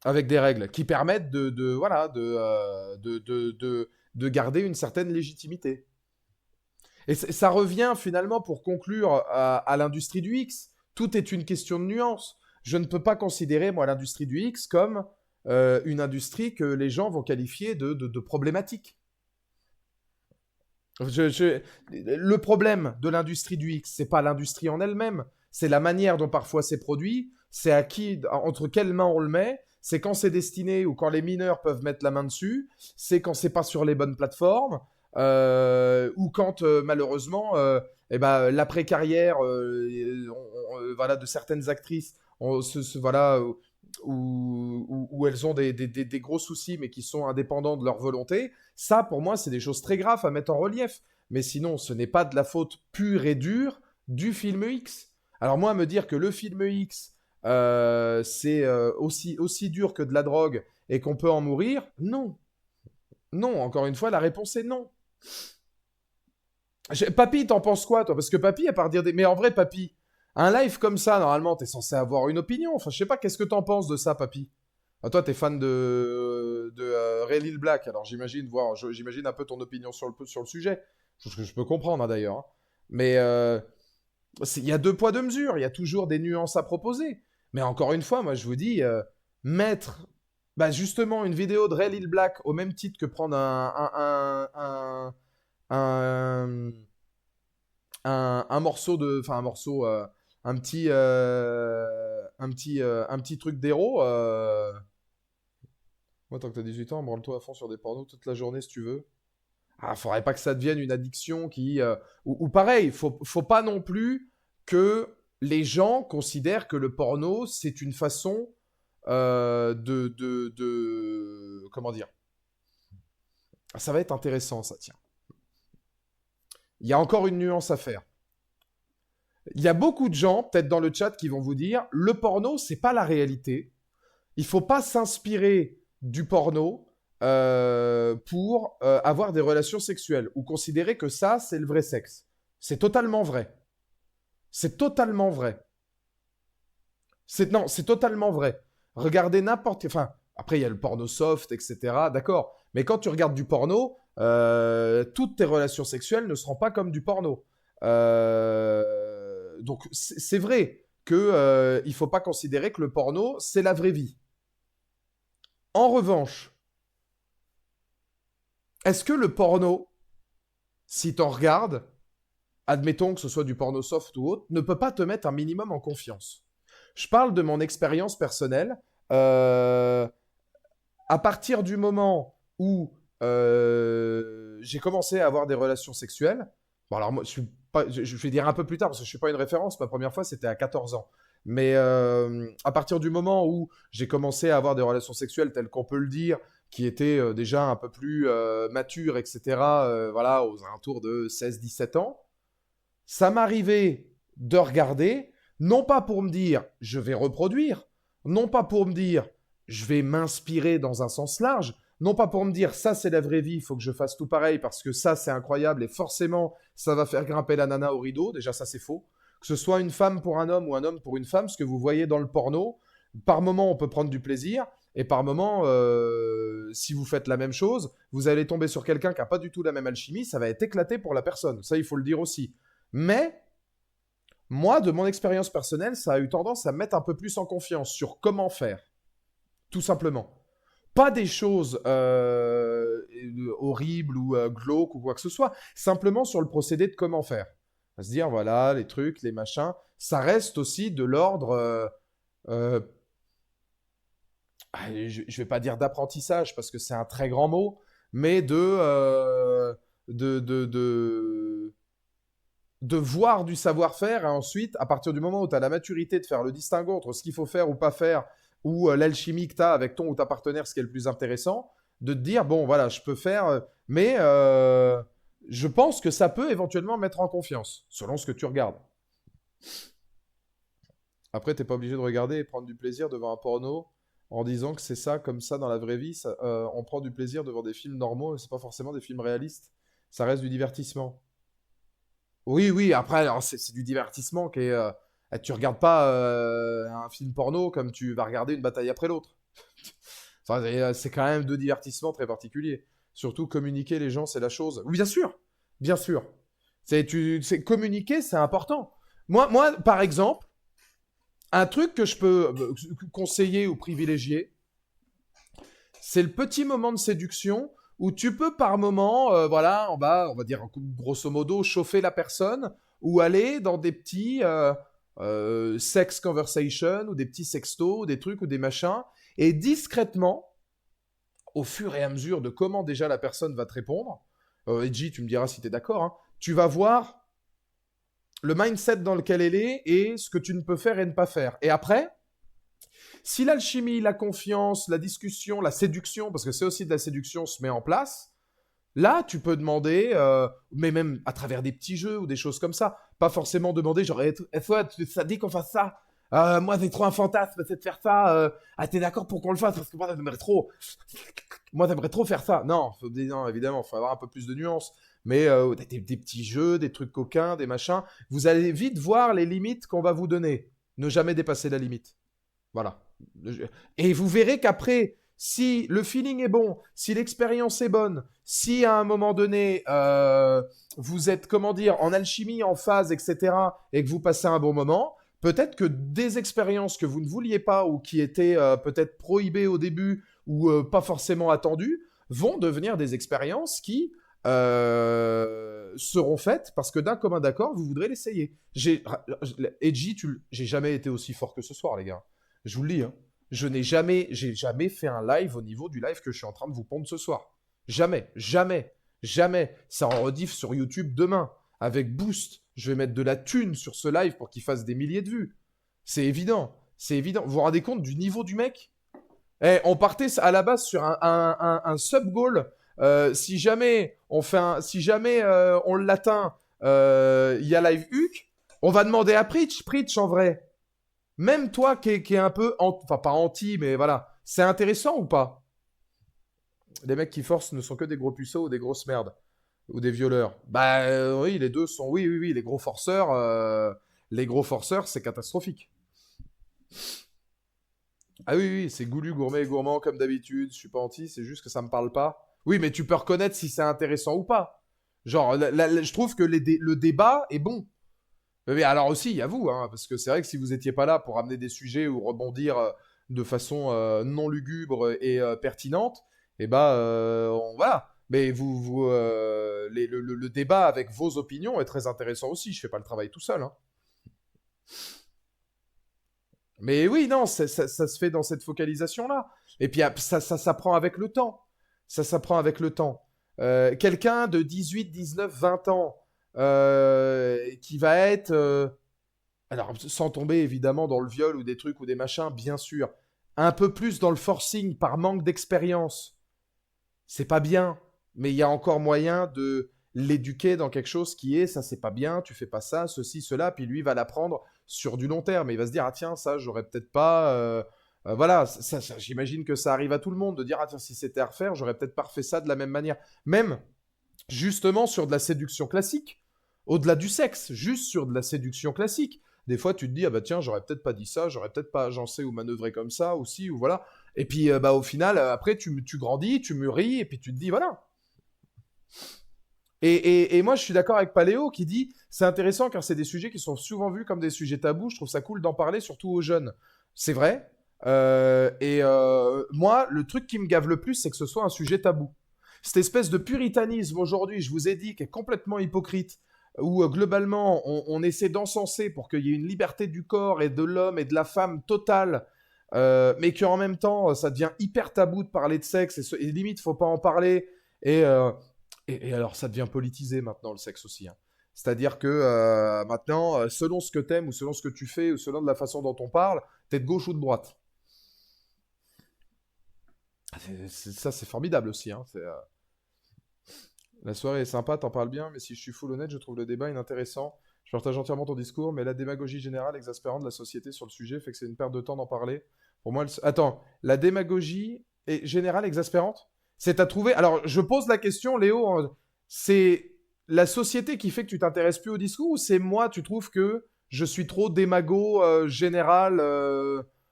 Avec des règles qui permettent voilà, de garder une certaine légitimité. Et ça revient finalement pour conclure à l'industrie du X. Tout est une question de nuance. Je ne peux pas considérer, moi, l'industrie du X comme une industrie que les gens vont qualifier de problématique. Le problème de l'industrie du X, c'est pas l'industrie en elle-même, c'est la manière dont parfois c'est produit, c'est à qui, entre quelles mains on le met, c'est quand c'est destiné ou quand les mineurs peuvent mettre la main dessus, c'est quand c'est pas sur les bonnes plateformes, ou quand malheureusement, eh ben, l'après-carrière voilà, de certaines actrices, voilà, où elles ont des gros soucis mais qui sont indépendants de leur volonté. Ça, pour moi, c'est des choses très graves à mettre en relief. Mais sinon, ce n'est pas de la faute pure et dure du film X. Alors moi, me dire que le film X, c'est aussi dur que de la drogue et qu'on peut en mourir, non. Non, encore une fois, la réponse est non. Papy, t'en penses quoi, toi? Parce que Papy, à part dire des... Mais en vrai, Papy, un live comme ça, normalement, t'es censé avoir une opinion. Enfin, je sais pas, qu'est-ce que t'en penses de ça, Papy? Ah, toi, t'es fan de Ray Lil Black, alors j'imagine un peu ton opinion sur le sujet. Chose que je peux comprendre, hein, d'ailleurs, hein. Mais il y a deux poids, deux mesures. Il y a toujours des nuances à proposer. Mais encore une fois, moi, je vous dis, mettre bah, justement une vidéo de Ray Lil Black au même titre que prendre un, un morceau de. Enfin, un morceau. Un petit. un petit truc d'héros. Moi, tant que t'as 18 ans, branle-toi à fond sur des pornos toute la journée si tu veux. Ah, faudrait pas que ça devienne une addiction qui. Ou pareil, faut pas non plus que les gens considèrent que le porno, c'est une façon comment dire? Ah, ça va être intéressant, ça, tiens. Il y a encore une nuance à faire. Il y a beaucoup de gens, peut-être dans le chat, qui vont vous dire le porno, c'est pas la réalité. Il faut pas s'inspirer du porno pour avoir des relations sexuelles ou considérer que ça, c'est le vrai sexe. C'est totalement vrai. C'est totalement vrai. Non, c'est totalement vrai. Regardez n'importe... Enfin, après, il y a le porno soft, etc. D'accord. Mais quand tu regardes du porno, toutes tes relations sexuelles ne seront pas comme du porno. Donc, c'est vrai que il faut pas considérer que le porno, c'est la vraie vie. En revanche, est-ce que le porno, si t'en regardes, admettons que ce soit du porno soft ou autre, ne peut pas te mettre un minimum en confiance? Je parle de mon expérience personnelle. Euh, à partir du moment où j'ai commencé à avoir des relations sexuelles, bon alors moi je vais dire un peu plus tard parce que je suis pas une référence, ma première fois c'était à 14 ans. Mais à partir du moment où j'ai commencé à avoir des relations sexuelles telles qu'on peut le dire, qui étaient déjà un peu plus matures, etc., voilà, aux alentours de 16-17 ans, ça m'arrivait de regarder, non pas pour me dire je vais reproduire, non pas pour me dire je vais m'inspirer dans un sens large, non pas pour me dire ça c'est la vraie vie, il faut que je fasse tout pareil parce que ça c'est incroyable et forcément ça va faire grimper la nana au rideau, déjà ça c'est faux. Que ce soit une femme pour un homme ou un homme pour une femme, ce que vous voyez dans le porno, par moment on peut prendre du plaisir et par moment, si vous faites la même chose, vous allez tomber sur quelqu'un qui n'a pas du tout la même alchimie, ça va être éclaté pour la personne, ça il faut le dire aussi. Mais moi, de mon expérience personnelle, ça a eu tendance à me mettre un peu plus en confiance sur comment faire, tout simplement. Pas des choses horribles ou glauques ou quoi que ce soit, simplement sur le procédé de comment faire. À se dire, voilà, les trucs, les machins, ça reste aussi de l'ordre, euh, je vais pas dire d'apprentissage parce que c'est un très grand mot, mais de de voir du savoir-faire et ensuite, à partir du moment où tu as la maturité de faire le distinguo entre ce qu'il faut faire ou pas faire, ou l'alchimie que tu as avec ton ou ta partenaire, ce qui est le plus intéressant, de te dire, bon, voilà, je peux faire, mais je pense que ça peut éventuellement mettre en confiance, selon ce que tu regardes. Après, t'es pas obligé de regarder et prendre du plaisir devant un porno en disant que c'est ça, comme ça, dans la vraie vie. On prend du plaisir devant des films normaux et c'est pas forcément des films réalistes. Ça reste du divertissement. Oui, oui, après, alors, c'est du divertissement qui est. Tu regardes pas un film porno comme tu vas regarder une bataille après l'autre. Enfin, c'est quand même deux divertissements très particuliers. Surtout communiquer les gens, c'est la chose. Oui, bien sûr, bien sûr. Communiquer, c'est important. Moi, par exemple, un truc que je peux conseiller ou privilégier, c'est le petit moment de séduction où tu peux par moment, voilà, on va dire grosso modo, chauffer la personne ou aller dans des petits sex conversation ou des petits sextos, ou des trucs ou des machins, et discrètement, au fur et à mesure de comment déjà la personne va te répondre, Edgy, tu me diras si tu es d'accord, hein, tu vas voir le mindset dans lequel elle est et ce que tu ne peux faire et ne pas faire. Et après, si l'alchimie, la confiance, la discussion, la séduction, parce que c'est aussi de la séduction, se met en place, là, tu peux demander, mais même à travers des petits jeux ou des choses comme ça, pas forcément demander, genre, ça dit qu'on fasse ça. Moi, c'est trop un fantasme, c'est de faire ça. Ah, t'es d'accord pour qu'on le fasse parce que moi, j'aimerais trop. Moi, j'aimerais trop faire ça. Non, non évidemment, il faut avoir un peu plus de nuances. Mais des petits jeux, des trucs coquins, des machins. Vous allez vite voir les limites qu'on va vous donner. Ne jamais dépasser la limite. Voilà. Et vous verrez qu'après, si le feeling est bon, si l'expérience est bonne, si à un moment donné, vous êtes, comment dire, en alchimie, en phase, etc., et que vous passez un bon moment, peut-être que des expériences que vous ne vouliez pas ou qui étaient peut-être prohibées au début ou pas forcément attendues, vont devenir des expériences qui seront faites parce que d'un commun d'accord, vous voudrez l'essayer. Edgy, j'ai jamais été aussi fort que ce soir, les gars. Je vous le dis, hein. J'ai jamais fait un live au niveau du live que je suis en train de vous pondre ce soir. Jamais, jamais, jamais. Ça en rediff sur YouTube demain. Avec Boost, je vais mettre de la thune sur ce live pour qu'il fasse des milliers de vues. C'est évident. C'est évident. Vous vous rendez compte du niveau du mec? On partait à la base sur un sub-goal. Si jamais on l'atteint, il y a live Huck, on va demander à Preach. Preach, en vrai. Même toi qui est un peu, enfin pas anti, mais voilà. C'est intéressant ou pas? Les mecs qui forcent ne sont que des gros puceaux ou des grosses merdes. Ou des violeurs. Bah oui, les deux sont... Oui, oui, oui, les gros forceurs. Les gros forceurs, c'est catastrophique. Ah oui, oui, c'est goulu, gourmet et gourmand comme d'habitude. Je suis pas anti, c'est juste que ça me parle pas. Oui, mais tu peux reconnaître si c'est intéressant ou pas. Genre, je trouve que le débat est bon. Mais alors aussi, il y a vous, hein, parce que c'est vrai que si vous étiez pas là pour amener des sujets ou rebondir de façon non lugubre et pertinente, et bah, voilà. Mais le débat avec vos opinions est très intéressant aussi. Je fais pas le travail tout seul, hein. Mais oui, non, ça se fait dans cette focalisation-là. Et puis ça s'apprend avec le temps. Ça s'apprend avec le temps. Quelqu'un de 18, 19, 20 ans qui va être... alors, sans tomber évidemment dans le viol ou des trucs ou des machins, bien sûr. Un peu plus dans le forcing par manque d'expérience. C'est pas bien. Mais il y a encore moyen de l'éduquer dans quelque chose qui est ça, c'est pas bien, tu fais pas ça, ceci, cela. Puis lui va l'apprendre sur du long terme. Il va se dire, ah tiens, ça, j'aurais peut-être pas. Voilà, j'imagine que ça arrive à tout le monde de dire, ah tiens, si c'était à refaire, j'aurais peut-être pas refait ça de la même manière. Même, justement, sur de la séduction classique, au-delà du sexe, juste sur de la séduction classique. Des fois, tu te dis, ah bah tiens, j'aurais peut-être pas dit ça, j'aurais peut-être pas agencé ou manœuvré comme ça aussi, ou voilà. Et puis, bah, au final, après, tu grandis, tu mûris, et puis tu te dis, voilà. Et moi, je suis d'accord avec Paléo qui dit c'est intéressant car c'est des sujets qui sont souvent vus comme des sujets tabous. Je trouve ça cool d'en parler, surtout aux jeunes. C'est vrai. Moi, le truc qui me gave le plus, c'est que ce soit un sujet tabou. Cette espèce de puritanisme aujourd'hui, je vous ai dit, qui est complètement hypocrite, où globalement, on essaie d'encenser pour qu'il y ait une liberté du corps et de l'homme et de la femme totale, mais qu'en même temps, ça devient hyper tabou de parler de sexe et limite, faut pas en parler. Et, euh, et alors, ça devient politisé maintenant, le sexe aussi, hein. C'est-à-dire que maintenant, selon ce que t'aimes, ou selon ce que tu fais, ou selon de la façon dont on parle, t'es de gauche ou de droite. Ça, c'est formidable aussi, hein. La soirée est sympa, t'en parles bien, mais si je suis full honnête, je trouve le débat inintéressant. Je partage entièrement ton discours, mais la démagogie générale exaspérante de la société sur le sujet fait que c'est une perte de temps d'en parler. Pour moi, attends, la démagogie est générale exaspérante? C'est à trouver. Alors, je pose la question, Léo, c'est la société qui fait que tu t'intéresses plus au discours ou c'est moi, tu trouves que je suis trop démago général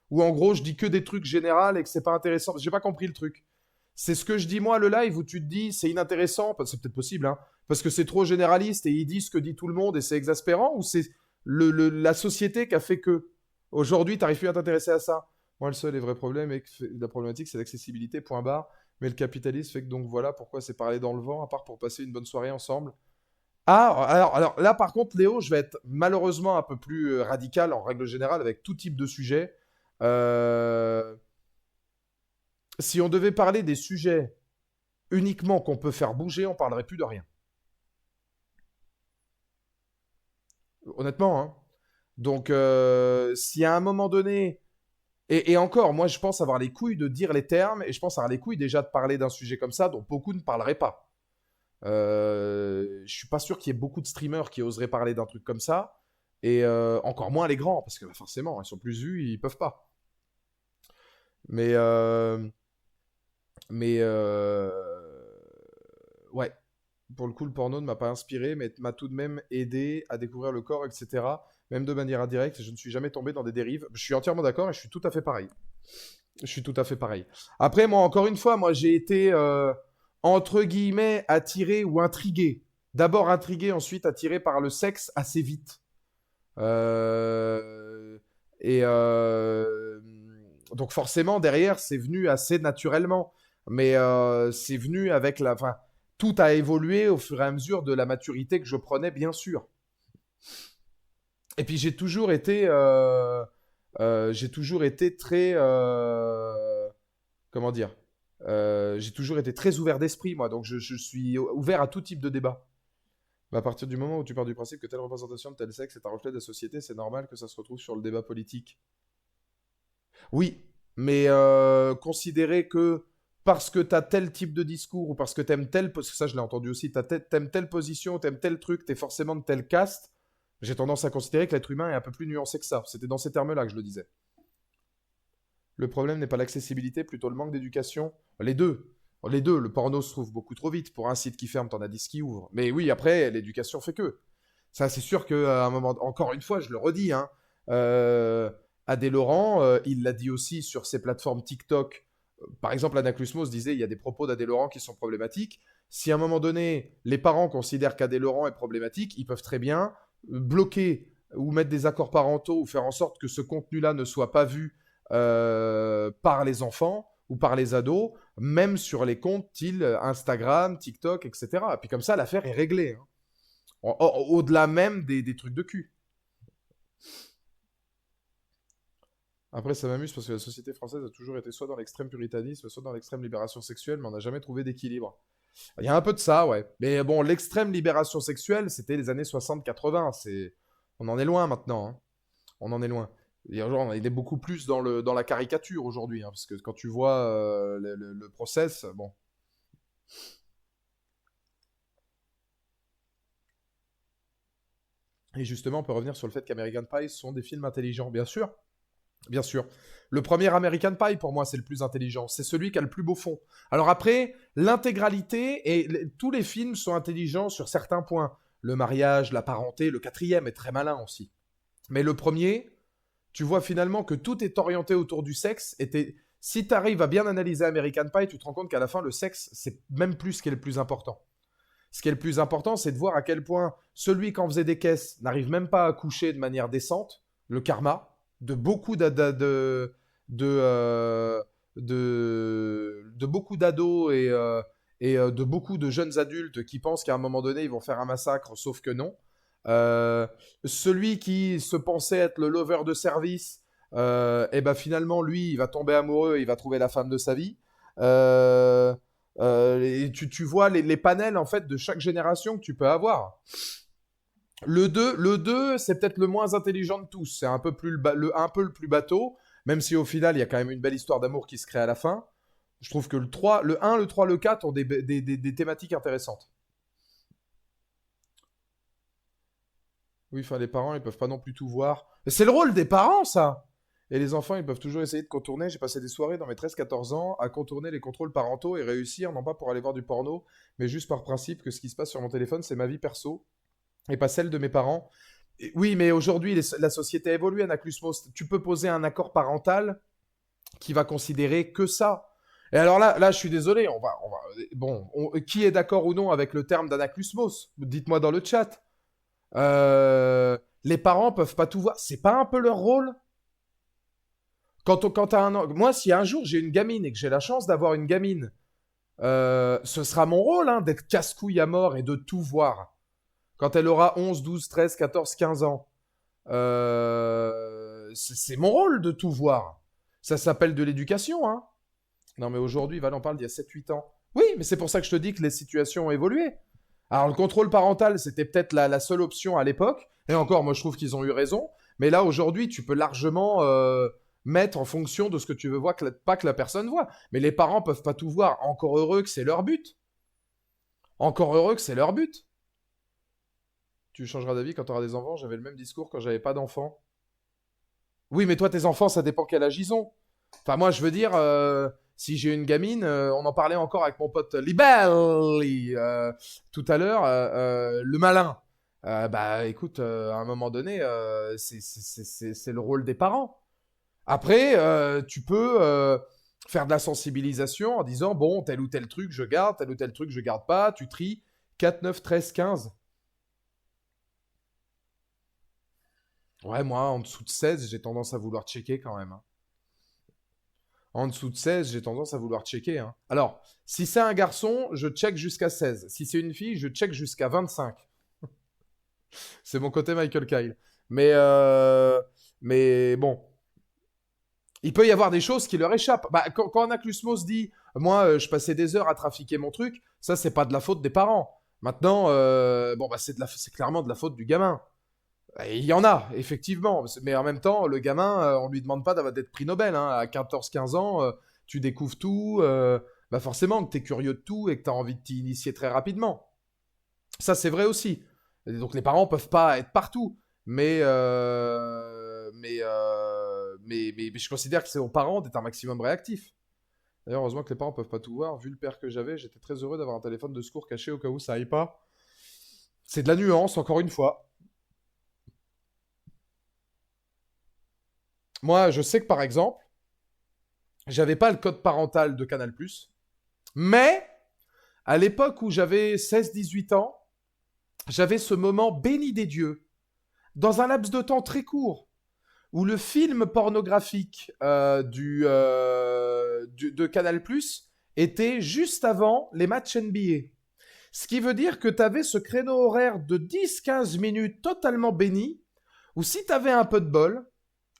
ou en gros, je dis que des trucs généraux et que c'est pas intéressant. J'ai pas compris le truc. C'est ce que je dis moi le live où tu te dis c'est inintéressant, c'est peut-être possible, hein, parce que c'est trop généraliste et il dit ce que dit tout le monde et c'est exaspérant ou c'est la société qui a fait que aujourd'hui t'arrives plus à t'intéresser à ça. Moi, le seul et vrai problème et la problématique, c'est l'accessibilité, point barre. Mais le capitalisme fait que donc voilà pourquoi c'est parler dans le vent, à part pour passer une bonne soirée ensemble. Ah, alors là, par contre, Léo, je vais être malheureusement un peu plus radical en règle générale avec tout type de sujet. Euh, Si on devait parler des sujets uniquement qu'on peut faire bouger, on parlerait plus de rien. Honnêtement, hein. Donc, si à un moment donné, et encore, moi je pense avoir les couilles de dire les termes, et je pense avoir les couilles déjà de parler d'un sujet comme ça dont beaucoup ne parleraient pas. Je suis pas sûr qu'il y ait beaucoup de streamers qui oseraient parler d'un truc comme ça, et encore moins les grands, parce que bah, forcément, ils sont plus vus, ils peuvent pas. Mais, mais ouais, pour le coup, le porno ne m'a pas inspiré, mais m'a tout de même aidé à découvrir le corps, etc. Même de manière indirecte, je ne suis jamais tombé dans des dérives. Je suis entièrement d'accord et je suis tout à fait pareil. Je suis tout à fait pareil. Après, moi, encore une fois, moi, j'ai été, entre guillemets, attiré ou intrigué. D'abord intrigué, ensuite attiré par le sexe assez vite. Euh, et donc forcément, derrière, c'est venu assez naturellement. Mais c'est venu avec la... Enfin, tout a évolué au fur et à mesure de la maturité que je prenais, bien sûr. Et puis j'ai toujours été très, comment dire, j'ai toujours été très ouvert d'esprit, moi. Donc je suis ouvert à tout type de débat. Mais à partir du moment où tu pars du principe que telle représentation de tel sexe est un reflet de la société, c'est normal que ça se retrouve sur le débat politique. Oui, mais considérer que parce que tu as tel type de discours ou parce que t'aimes tel, parce que ça je l'ai entendu aussi, t'aimes telle position, t'aimes tel truc, t'es forcément de telle caste, j'ai tendance à considérer que l'être humain est un peu plus nuancé que ça. C'était dans ces termes-là que je le disais. Le problème n'est pas l'accessibilité, plutôt le manque d'éducation. Les deux. Les deux. Le porno se trouve beaucoup trop vite. Pour un site qui ferme, t'en as 10 qui ouvrent. Mais oui, après, l'éducation fait que. Ça, c'est sûr qu'à un moment, encore une fois, je le redis, hein, euh, Adé Laurent, il l'a dit aussi sur ses plateformes TikTok. Par exemple, Anna Klusmos disait il y a des propos d'Adé Laurent qui sont problématiques. Si à un moment donné, les parents considèrent qu'Adé Laurent est problématique, ils peuvent très bien bloquer ou mettre des accords parentaux ou faire en sorte que ce contenu-là ne soit pas vu par les enfants ou par les ados, même sur les comptes style Instagram, TikTok, etc. Et puis comme ça, l'affaire est réglée. Hein. Au-delà même des trucs de cul. Après, ça m'amuse parce que la société française a toujours été soit dans l'extrême puritanisme, soit dans l'extrême libération sexuelle, mais on n'a jamais trouvé d'équilibre. Il y a un peu de ça, ouais. Mais bon, l'extrême libération sexuelle, c'était les années 60-80. On en est loin maintenant. Hein. On en est loin. Et genre, il est beaucoup plus dans la caricature aujourd'hui, hein, parce que quand tu vois le process, bon. Et justement, on peut revenir sur le fait qu'American Pie sont des films intelligents, bien sûr. Bien sûr. Le premier American Pie, pour moi, c'est le plus intelligent. C'est celui qui a le plus beau fond. Alors après, l'intégralité et tous les films sont intelligents sur certains points. Le mariage, la parenté, le quatrième est très malin aussi. Mais le premier, tu vois finalement que tout est orienté autour du sexe. Si tu arrives à bien analyser American Pie, tu te rends compte qu'à la fin, le sexe, c'est même plus ce qui est le plus important. Ce qui est le plus important, c'est de voir à quel point celui qui en faisait des caisses n'arrive même pas à coucher de manière décente, le karma, de beaucoup de beaucoup d'ados et de beaucoup de jeunes adultes qui pensent qu'à un moment donné, ils vont faire un massacre, sauf que non. Euh, Celui qui se pensait être le lover de service, et ben finalement, lui, il va tomber amoureux, il va trouver la femme de sa vie. Euh, et tu vois les panels en fait de chaque génération que tu peux avoir. Le 2 c'est peut-être le moins intelligent de tous. C'est un peu, un peu le plus bateau, même si au final, il y a quand même une belle histoire d'amour qui se crée à la fin. Je trouve que le 3, le 1, le 3, le 4 ont des thématiques intéressantes. Oui, enfin, les parents, ils peuvent pas non plus tout voir. Mais c'est le rôle des parents, ça. Et les enfants, ils peuvent toujours essayer de contourner. J'ai passé des soirées dans mes 13-14 ans à contourner les contrôles parentaux et réussir, non pas pour aller voir du porno, mais juste par principe que ce qui se passe sur mon téléphone, c'est ma vie perso et pas celle de mes parents. Et oui, mais aujourd'hui, la société a évolué, Anaclusmos. Tu peux poser un accord parental qui va considérer que ça. Et alors là, je suis désolé, bon, qui est d'accord ou non avec le terme d'Anaclusmos? Dites-moi dans le chat. Les parents peuvent pas tout voir. C'est pas un peu leur rôle? Quand t'as moi, si un jour j'ai une gamine et que j'ai la chance d'avoir une gamine, ce sera mon rôle hein, d'être casse-couille à mort et de tout voir. Quand elle aura 11, 12, 13, 14, 15 ans, c'est mon rôle de tout voir. Ça s'appelle de l'éducation. Hein. Non, mais aujourd'hui, Val en parle d'il y a 7-8 ans. Oui, mais c'est pour ça que je te dis que les situations ont évolué. Alors, le contrôle parental, c'était peut-être la seule option à l'époque. Et encore, moi, je trouve qu'ils ont eu raison. Mais là, aujourd'hui, tu peux largement mettre en fonction de ce que tu veux voir, pas que la personne voit. Mais les parents peuvent pas tout voir. Encore heureux que c'est leur but. Encore heureux que c'est leur but. Tu changeras d'avis quand tu auras des enfants. J'avais le même discours quand j'avais pas d'enfants. Oui, mais toi, tes enfants, ça dépend quel âge ils ont. Enfin, moi, je veux dire, si j'ai une gamine, on en parlait encore avec mon pote Libelli tout à l'heure, le malin. Bah, écoute, à un moment donné, c'est le rôle des parents. Après, tu peux faire de la sensibilisation en disant, bon, tel ou tel truc, je garde, tel ou tel truc, je garde pas. Tu tries 4, 9, 13, 15. Ouais, moi, en dessous de 16, j'ai tendance à vouloir checker quand même. Hein. En dessous de 16, j'ai tendance à vouloir checker, hein. Alors, si c'est un garçon, je check jusqu'à 16. Si c'est une fille, je check jusqu'à 25. C'est mon côté Michael Kyle. Mais, euh, mais bon, il peut y avoir des choses qui leur échappent. Bah, quand Anaclusmos dit, moi, je passais des heures à trafiquer mon truc, ça, c'est pas de la faute des parents. Maintenant, bon, bah, c'est clairement de la faute du gamin. Et il y en a, effectivement. Mais en même temps, le gamin, on lui demande pas d'être prix Nobel, hein. À 14-15 ans, tu découvres tout. Bah forcément que tu es curieux de tout et que tu as envie de t'y initier très rapidement. Ça, c'est vrai aussi. Et donc les parents peuvent pas être partout. Mais je considère que c'est aux parents d'être un maximum réactifs. D'ailleurs, heureusement que les parents peuvent pas tout voir. Vu le père que j'avais, j'étais très heureux d'avoir un téléphone de secours caché au cas où ça aille pas. C'est de la nuance, encore une fois. Moi, je sais que par exemple, j'avais pas le code parental de Canal+, mais à l'époque où j'avais 16-18 ans, j'avais ce moment béni des dieux, dans un laps de temps très court, où le film pornographique de Canal+ était juste avant les matchs NBA. Ce qui veut dire que tu avais ce créneau horaire de 10-15 minutes totalement béni, où si tu avais un peu de bol,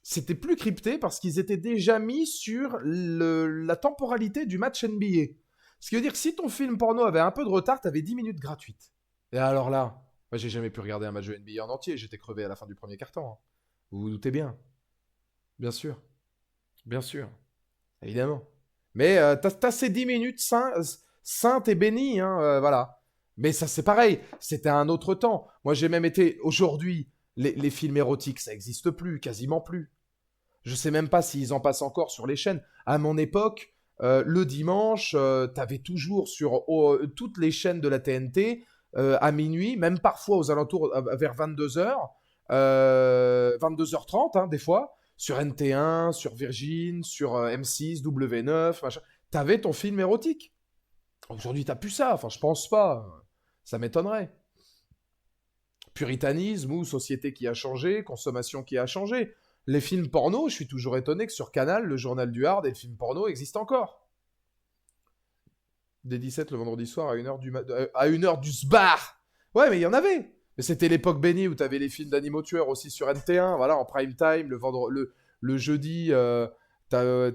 c'était plus crypté parce qu'ils étaient déjà mis sur la temporalité du match NBA. Ce qui veut dire que si ton film porno avait un peu de retard, tu avais 10 minutes gratuites. Et alors là, moi j'ai jamais pu regarder un match de NBA en entier, j'étais crevé à la fin du premier quart-temps, hein. Vous vous doutez bien. Bien sûr. Bien sûr. Évidemment. Mais t'as ces 10 minutes saintes et bénies, hein, voilà. Mais ça, c'est pareil. C'était un autre temps. Moi, j'ai même été. Aujourd'hui, les films érotiques, ça n'existe plus, quasiment plus. Je sais même pas s'ils en passent encore sur les chaînes. À mon époque, le dimanche, t'avais toujours sur toutes les chaînes de la TNT, à minuit, même parfois aux alentours, vers 22h, 22h30, hein, des fois, sur NT1, sur Virgin, sur M6, W9, machin. T'avais ton film érotique. Aujourd'hui, t'as plus ça. Enfin, je pense pas. Ça m'étonnerait. Puritanisme ou société qui a changé, consommation qui a changé. Les films porno, je suis toujours étonné que sur Canal, le journal du Hard et le film porno existent encore. Dès 17 le vendredi soir à 1h à 1h du sbar. Ouais, mais il y en avait. Mais c'était l'époque bénie où t'avais les films d'animaux tueurs aussi sur NT1, voilà, en prime time, le jeudi, ou le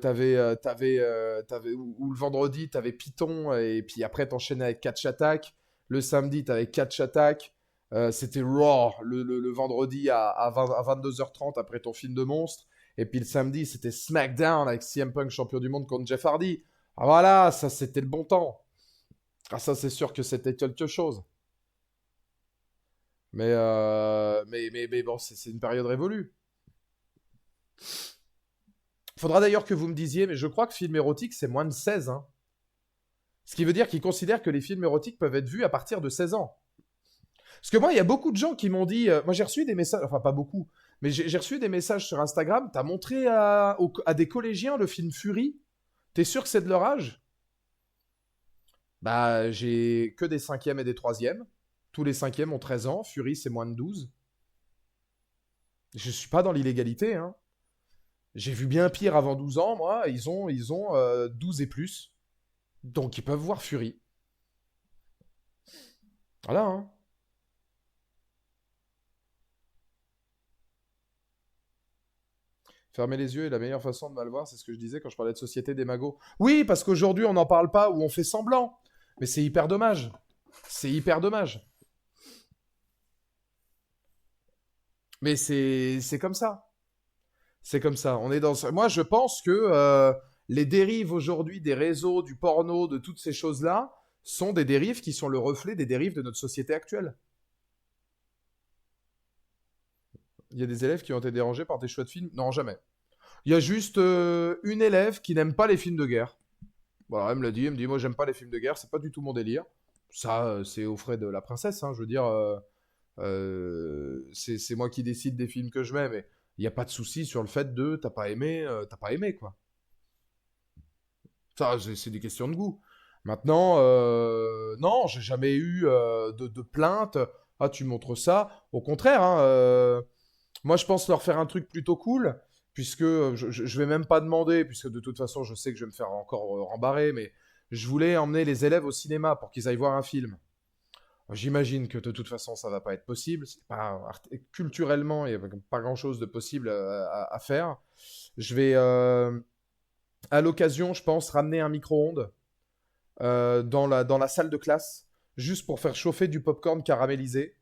vendredi, t'avais Python, et puis après t'enchaînais avec Catch Attack. Le samedi, t'avais Catch Attack. C'était Raw le vendredi à 22h30 après ton film de monstre. Et puis le samedi, c'était SmackDown avec CM Punk champion du monde contre Jeff Hardy. Ah voilà, ça c'était le bon temps. Ah ça c'est sûr que c'était quelque chose. Mais bon, c'est une période révolue. Faudra d'ailleurs que vous me disiez, mais je crois que film érotique c'est moins de 16, hein. Ce qui veut dire qu'ils considèrent que les films érotiques peuvent être vus à partir de 16 ans. Parce que moi, il y a beaucoup de gens qui m'ont dit. Moi, j'ai reçu des messages, enfin, pas beaucoup, mais j'ai reçu des messages sur Instagram. T'as montré à des collégiens le film Fury. T'es sûr que c'est de leur âge? Bah, j'ai que des cinquièmes et des troisièmes. Tous les cinquièmes ont 13 ans. Fury, c'est moins de 12. Je suis pas dans l'illégalité, hein. J'ai vu bien pire avant 12 ans, moi. Ils ont 12 et plus. Donc, ils peuvent voir Fury. Voilà, hein. Fermer les yeux est la meilleure façon de mal voir, c'est ce que je disais quand je parlais de société des magots. Oui, parce qu'aujourd'hui, on n'en parle pas ou on fait semblant. Mais c'est hyper dommage. C'est hyper dommage. Mais c'est comme ça. C'est comme ça. On est dans. Moi, je pense que les dérives aujourd'hui des réseaux, du porno, de toutes ces choses-là, sont des dérives qui sont le reflet des dérives de notre société actuelle. Il y a des élèves qui ont été dérangés par des choix de films. Non, jamais. Il y a juste une élève qui n'aime pas les films de guerre. Voilà, elle me dit, moi j'aime pas les films de guerre, c'est pas du tout mon délire. Ça, c'est aux frais de la princesse, hein, je veux dire, c'est moi qui décide des films que je mets, mais il n'y a pas de souci sur le fait de t'as pas aimé, quoi. Ça, c'est des questions de goût. Maintenant, non, j'ai jamais eu de plainte. Ah, tu montres ça. Au contraire, hein, moi je pense leur faire un truc plutôt cool. puisque je vais même pas demander, puisque de toute façon, je sais que je vais me faire encore rembarrer, mais je voulais emmener les élèves au cinéma pour qu'ils aillent voir un film. J'imagine que de toute façon, ça va pas être possible. C'est pas, culturellement, il n'y a pas grand-chose de possible à faire. Je vais, à l'occasion, je pense, ramener un micro-ondes dans la salle de classe, juste pour faire chauffer du popcorn caramélisé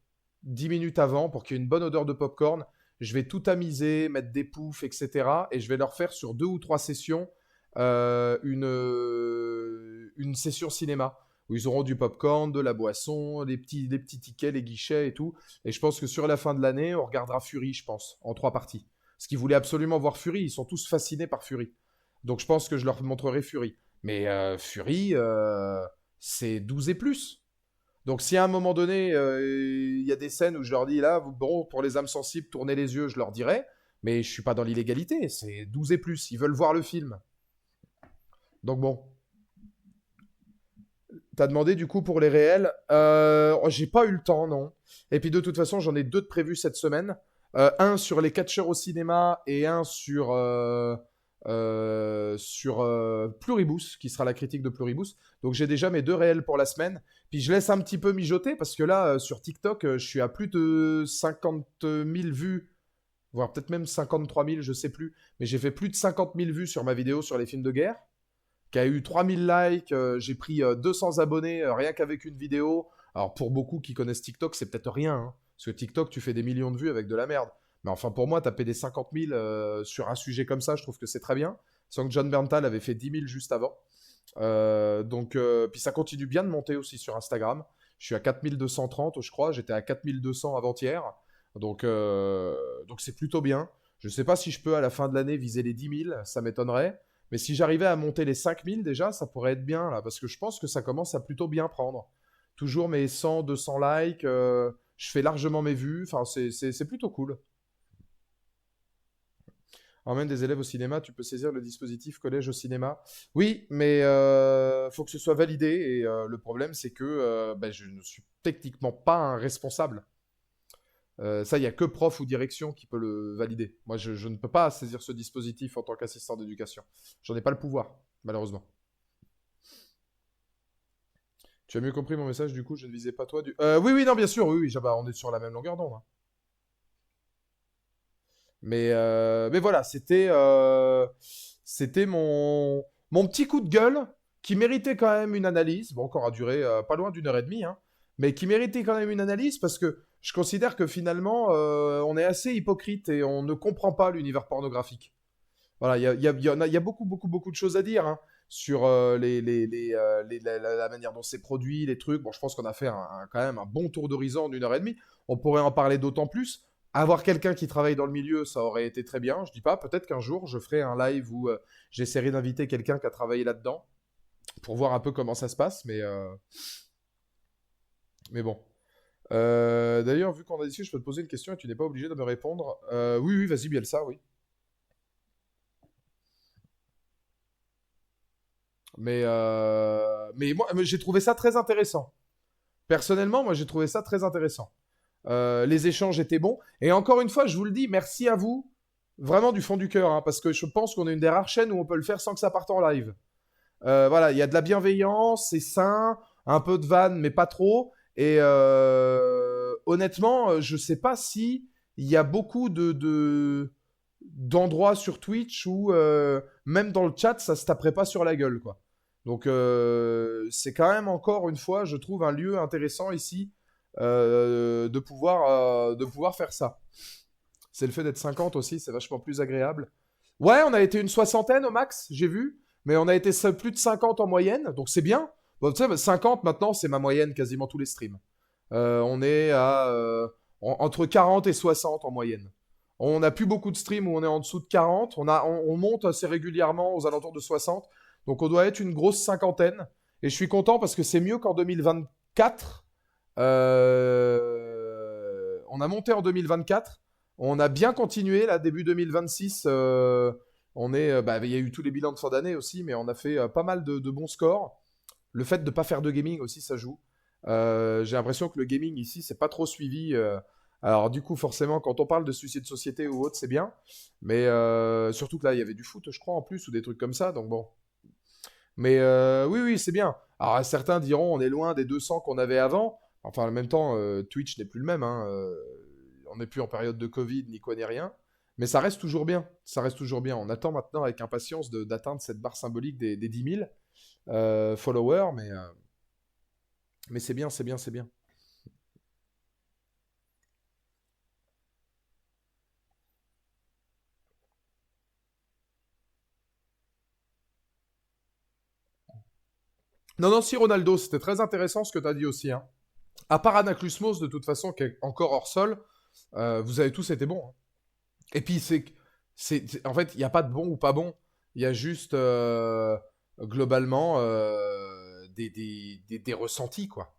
10 minutes avant, pour qu'il y ait une bonne odeur de popcorn. Je vais tout tamiser, mettre des poufs, etc. Et je vais leur faire sur 2 ou 3 sessions une session cinéma où ils auront du popcorn, de la boisson, les petits tickets, les guichets et tout. Et je pense que sur la fin de l'année, on regardera Fury, je pense, en 3 parties. Parce qu'ils voulaient absolument voir Fury, ils sont tous fascinés par Fury. Donc je pense que je leur montrerai Fury. Mais Fury, c'est 12 et plus. Donc si à un moment donné, il y a des scènes où je leur dis, là, bon, pour les âmes sensibles, tournez les yeux, je leur dirai. Mais je suis pas dans l'illégalité, c'est 12 et plus. Ils veulent voir le film. Donc bon, t'as demandé du coup pour les réels. J'ai pas eu le temps, non. Et puis de toute façon, j'en ai 2 de prévus cette semaine. Un sur les catcheurs au cinéma et un sur Pluribus, qui sera la critique de Pluribus. Donc j'ai déjà mes 2 réels pour la semaine. Puis je laisse un petit peu mijoter parce que là, sur TikTok, je suis à plus de 50 000 vues, voire peut-être même 53 000, je sais plus. Mais j'ai fait plus de 50 000 vues sur ma vidéo sur les films de guerre, qui a eu 3000 likes, j'ai pris 200 abonnés rien qu'avec une vidéo. Alors pour beaucoup qui connaissent TikTok, c'est peut-être rien, hein, parce que TikTok, tu fais des millions de vues avec de la merde. Mais enfin pour moi, taper des 50 000 sur un sujet comme ça, je trouve que c'est très bien. Sans que John Berntal avait fait 10 000 juste avant. Puis ça continue bien de monter aussi sur Instagram. Je suis à 4230, je crois. J'étais à 4200 avant-hier. Donc c'est plutôt bien. Je ne sais pas si je peux à la fin de l'année viser les 10 000, ça m'étonnerait. Mais si j'arrivais à monter les 5000 déjà, ça pourrait être bien là, parce que je pense que ça commence à plutôt bien prendre. Toujours mes 100, 200 likes, je fais largement mes vues, enfin c'est plutôt cool. Emmène des élèves au cinéma, tu peux saisir le dispositif collège au cinéma. Oui, mais faut que ce soit validé, et le problème c'est que ben, je ne suis techniquement pas un responsable. Ça, il n'y a que prof ou direction qui peut le valider. Moi, je ne peux pas saisir ce dispositif en tant qu'assistant d'éducation. J'en ai pas le pouvoir, malheureusement. Tu as mieux compris mon message, du coup, je ne visais pas toi. Oui, oui, non, bien sûr, oui, oui, bah, on est sur la même longueur d'onde, hein. Mais voilà, c'était mon petit coup de gueule qui méritait quand même une analyse. Bon, encore a duré pas loin d'1 heure et demie, hein, mais qui méritait quand même une analyse parce que je considère que finalement, on est assez hypocrite et on ne comprend pas l'univers pornographique. Voilà, il y a beaucoup, beaucoup, beaucoup de choses à dire, hein, sur la manière dont c'est produit, les trucs. Bon, je pense qu'on a fait quand même un bon tour d'horizon en 1 heure et demie. On pourrait en parler d'autant plus. Avoir quelqu'un qui travaille dans le milieu, ça aurait été très bien. Je dis pas, peut-être qu'un jour, je ferai un live où j'essaierai d'inviter quelqu'un qui a travaillé là-dedans pour voir un peu comment ça se passe. Mais bon. D'ailleurs, vu qu'on a dit, je peux te poser une question et tu n'es pas obligé de me répondre. Oui, oui, vas-y, Bielsa, oui. Mais moi, j'ai trouvé ça très intéressant. Personnellement, moi, j'ai trouvé ça très intéressant. Les échanges étaient bons. Et encore une fois, je vous le dis, merci à vous, vraiment du fond du cœur, hein, parce que je pense qu'on est une des rares chaînes où on peut le faire sans que ça parte en live. Voilà, il y a de la bienveillance, c'est sain, un peu de vanne, mais pas trop. Et honnêtement, je sais pas si il y a beaucoup d'endroits sur Twitch où même dans le chat, ça se taperait pas sur la gueule, quoi. Donc c'est quand même encore une fois, je trouve un lieu intéressant ici de pouvoir faire ça. C'est le fait d'être 50 aussi, c'est vachement plus agréable. Ouais, on a été une soixantaine au max, j'ai vu, mais on a été plus de 50 en moyenne, donc c'est bien. Bon, tu sais, 50 maintenant, c'est ma moyenne quasiment tous les streams. On est à entre 40 et 60 en moyenne. On n'a plus beaucoup de streams où on est en dessous de 40. On monte assez régulièrement aux alentours de 60. Donc on doit être une grosse cinquantaine. Et je suis content parce que c'est mieux qu'en 2024. On a monté en 2024. On a bien continué, là, début 2026. Il y a eu tous les bilans de fin d'année aussi, mais on a fait pas mal de bons scores. Le fait de ne pas faire de gaming aussi, ça joue. J'ai l'impression que le gaming ici, c'est pas trop suivi Alors, du coup, forcément, quand on parle de suicide de société ou autre, c'est bien. Mais surtout que là, il y avait du foot, je crois, en plus, ou des trucs comme ça. Donc bon. Mais oui, oui, c'est bien. Alors, certains diront, on est loin des 200 qu'on avait avant. Enfin, en même temps, Twitch n'est plus le même, hein. On n'est plus en période de Covid, ni quoi, ni rien. Mais ça reste toujours bien. Ça reste toujours bien. On attend maintenant avec impatience d'atteindre cette barre symbolique des 10 000 followers. Mais c'est bien, c'est bien, c'est bien. Non, non, si Ronaldo, c'était très intéressant ce que tu as dit aussi, hein. À part Anaclusmos, de toute façon, qui est encore hors sol, vous avez tous été bons, hein. Et puis, en fait, il n'y a pas de bon ou pas bon. Il y a juste, globalement, des ressentis, quoi.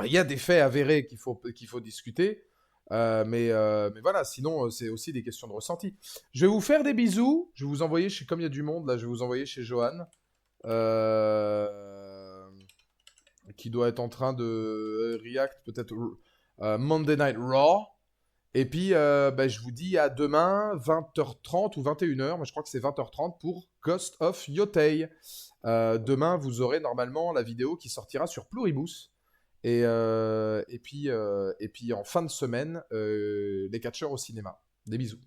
Il y a des faits avérés qu'il faut discuter, mais voilà, sinon, c'est aussi des questions de ressenti. Je vais vous faire des bisous. Je vais vous envoyer, comme il y a du monde, là, je vais vous envoyer chez Johan, euh, qui doit être en train de react, peut-être Monday Night Raw. Et puis, bah, je vous dis à demain, 20h30 ou 21h, mais je crois que c'est 20h30 pour Ghost of Yotei. Demain, vous aurez normalement la vidéo qui sortira sur Pluribus. Et puis en fin de semaine, les catcheurs au cinéma. Des bisous.